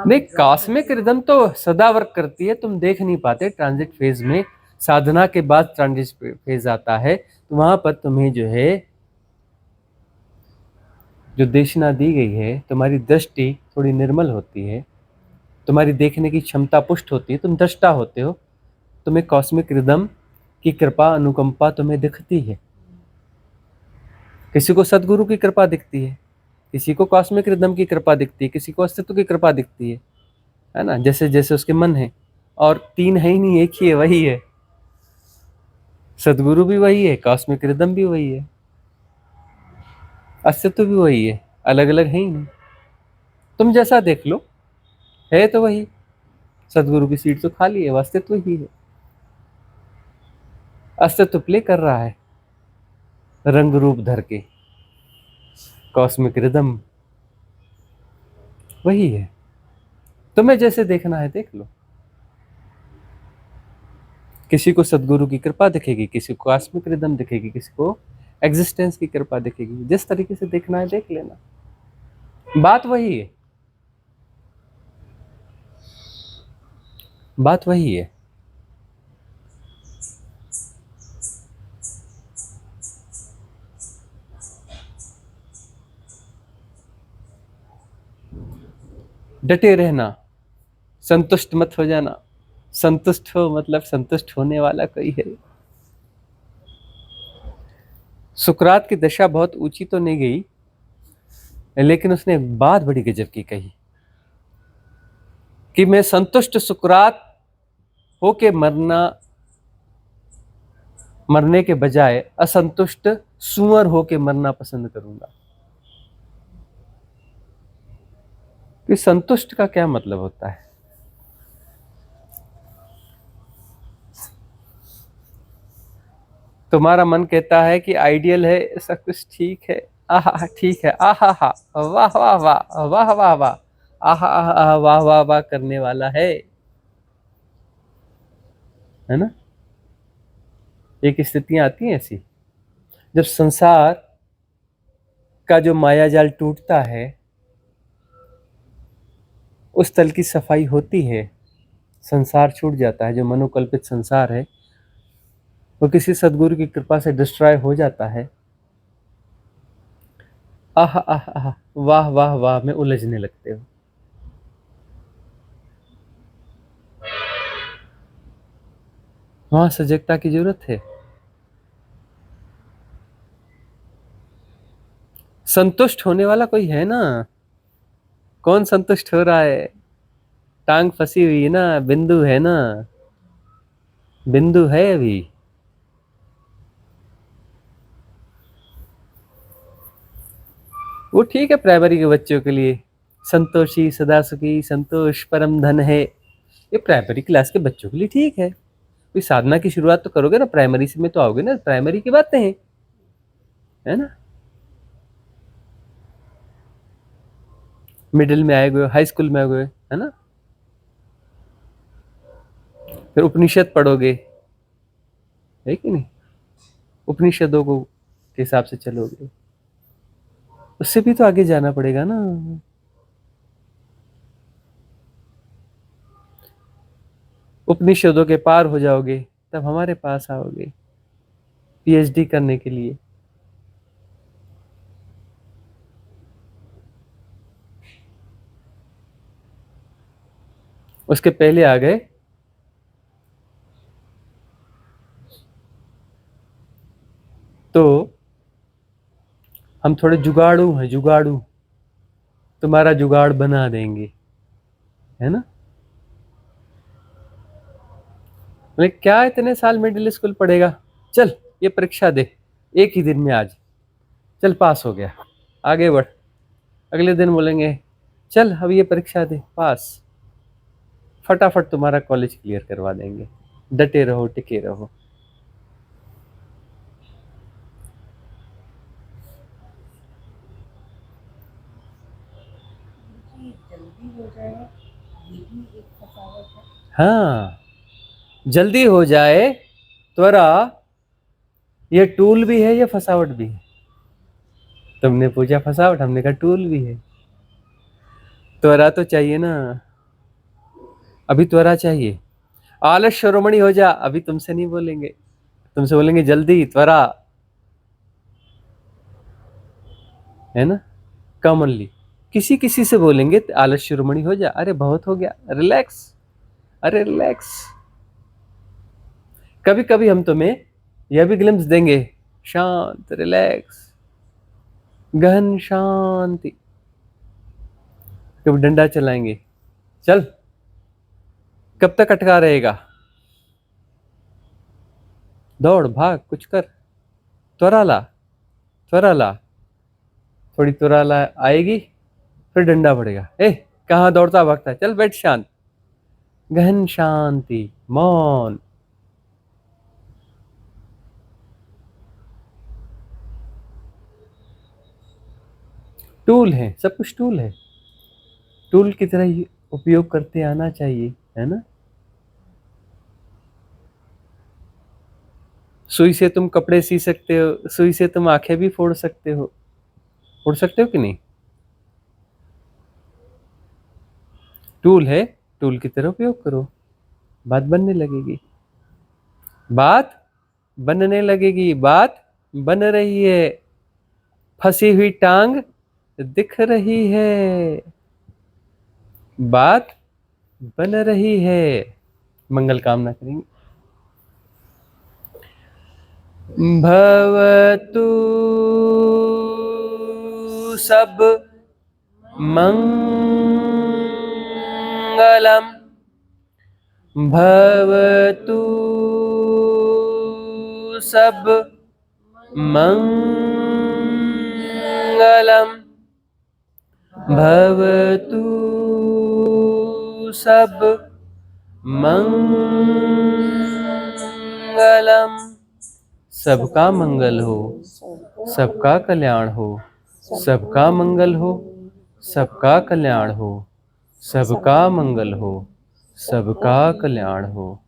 नहीं, कॉस्मिक रिदम तो सदा वर्क करती है, तुम देख नहीं पाते। ट्रांजिट फेज में साधना के बाद ट्रांजिट फेज आता है, तो वहां पर तुम्हें जो है जो देशना दी गई है, तुम्हारी दृष्टि थोड़ी निर्मल होती है, तुम्हारी देखने की क्षमता पुष्ट होती है, तुम दृष्टा होते हो, तुम्हें कॉस्मिक रिदम की कृपा अनुकंपा तुम्हें दिखती है। किसी को सदगुरु की कृपा दिखती है, किसी को कॉस्मिक रिदम की कृपा दिखती है, किसी को अस्तित्व की कृपा दिखती है ना, जैसे जैसे उसके मन है। और 3 है ही नहीं, एक ही है, वही है। सदगुरु भी वही है, कॉस्मिक रिदम भी वही है, अस्तित्व भी वही है, अलग अलग है ही नहीं। तुम जैसा देख लो, है तो वही। सदगुरु की सीट तो खाली है, वो अस्तित्व ही है। अस्तित्व प्ले कर रहा है रंग रूप धर के, कॉस्मिक रिदम वही है। तुम्हें जैसे देखना है देख लो। किसी को सदगुरु की कृपा दिखेगी, किसी को कॉस्मिक रिदम दिखेगी, किसी को एग्जिस्टेंस की कृपा दिखेगी। जिस तरीके से देखना है देख लेना, बात वही है, बात वही है। डटे रहना, संतुष्ट मत हो जाना। संतुष्ट हो मतलब संतुष्ट होने वाला कोई है। सुकरात की दशा बहुत ऊंची तो नहीं गई, लेकिन उसने एक बात बड़ी गजब की कही कि मैं संतुष्ट सुकरात होके मरने के बजाय असंतुष्ट सुअर होके मरना पसंद करूंगा। कि संतुष्ट का क्या मतलब होता है? तुम्हारा मन कहता है कि आइडियल है, सब कुछ ठीक है, आहा ठीक है, आहा हा, वाह वाह वाह, वाह वाह वाह, आहा आहा, वाह वाह वाह करने वाला है ना। एक स्थितियां आती हैं ऐसी, जब संसार का जो माया जाल टूटता है, उस तल की सफाई होती है, संसार छूट जाता है। जो मनोकल्पित संसार है वो किसी सदगुरु की कृपा से डिस्ट्रॉय हो जाता है। आह आह आह, वाह वाह वाह में उलझने लगते हो। वहां सजगता की जरूरत है। संतुष्ट होने वाला कोई है ना? कौन संतुष्ट हो रहा है? टांग फंसी हुई है ना, बिंदु है ना, बिंदु है अभी। वो ठीक है प्राइमरी के बच्चों के लिए, संतोषी सदा सुखी संतोष परम धन है, ये प्राइमरी क्लास के बच्चों के लिए ठीक है। कोई साधना की शुरुआत तो करोगे ना, प्राइमरी से में तो आओगे ना, प्राइमरी की बातें हैं, है ना। मिडिल में आए हुए, हाई स्कूल में आए हुए, है ना। फिर उपनिषद पढ़ोगे, है कि नहीं, उपनिषदों को के हिसाब से चलोगे, उससे भी तो आगे जाना पड़ेगा ना। उपनिषदों के पार हो जाओगे तब हमारे पास आओगे पीएचडी करने के लिए। उसके पहले आ गए तो हम थोड़े जुगाड़ू हैं, जुगाड़ू, तुम्हारा जुगाड़ बना देंगे, है ना। बोले क्या इतने साल मिडिल स्कूल पढ़ेगा, चल ये परीक्षा दे एक ही दिन में, आज चल पास हो गया, आगे बढ़। अगले दिन बोलेंगे चल अब ये परीक्षा दे, पास, फटाफट तुम्हारा कॉलेज क्लियर करवा देंगे, डटे रहो टिके रहो। जल्दी हो जाए ये भी एक फसावट है। हाँ, जल्दी हो जाए, त्वरा, ये टूल भी है, ये फसावट भी है। तुमने पूछा फसावट, हमने कहा टूल भी है। त्वरा तो चाहिए ना, अभी त्वरा चाहिए। आलस शिरोमणि हो जा, अभी तुमसे नहीं बोलेंगे, तुमसे बोलेंगे जल्दी त्वरा, है ना। कॉमनली किसी किसी से बोलेंगे आलस शिरोमणि हो जा, अरे बहुत हो गया, रिलैक्स, अरे रिलैक्स। कभी कभी हम तुम्हें यह भी ग्लिम्स देंगे, शांत, रिलैक्स, गहन शांति। कभी डंडा चलाएंगे, चल कब तक अटका रहेगा, दौड़ भाग कुछ कर, त्वरा ला, त्वरा ला। थोड़ी त्वरा ला आएगी, फिर डंडा पड़ेगा, ए कहाँ दौड़ता भागता है, चल बैठ शांत, गहन शांति, मौन। टूल है, सब कुछ टूल है, टूल की तरह ही उपयोग करते आना चाहिए, है ना। सुई से तुम कपड़े सी सकते हो, सुई से तुम आंखें भी फोड़ सकते हो, फोड़ सकते हो कि नहीं। टूल है, टूल की तरह उपयोग करो, बात बनने लगेगी, बात बनने लगेगी, बात बन रही है, फंसी हुई टांग दिख रही है, बात बन रही है। मंगल कामना करेंगे। भवतु सब मंगलम, भवतु सब मंगलम, भवतु सब मंगलम। सबका मंगल हो, सबका कल्याण हो, सबका मंगल हो, सबका कल्याण हो, सबका मंगल हो, सबका कल्याण हो।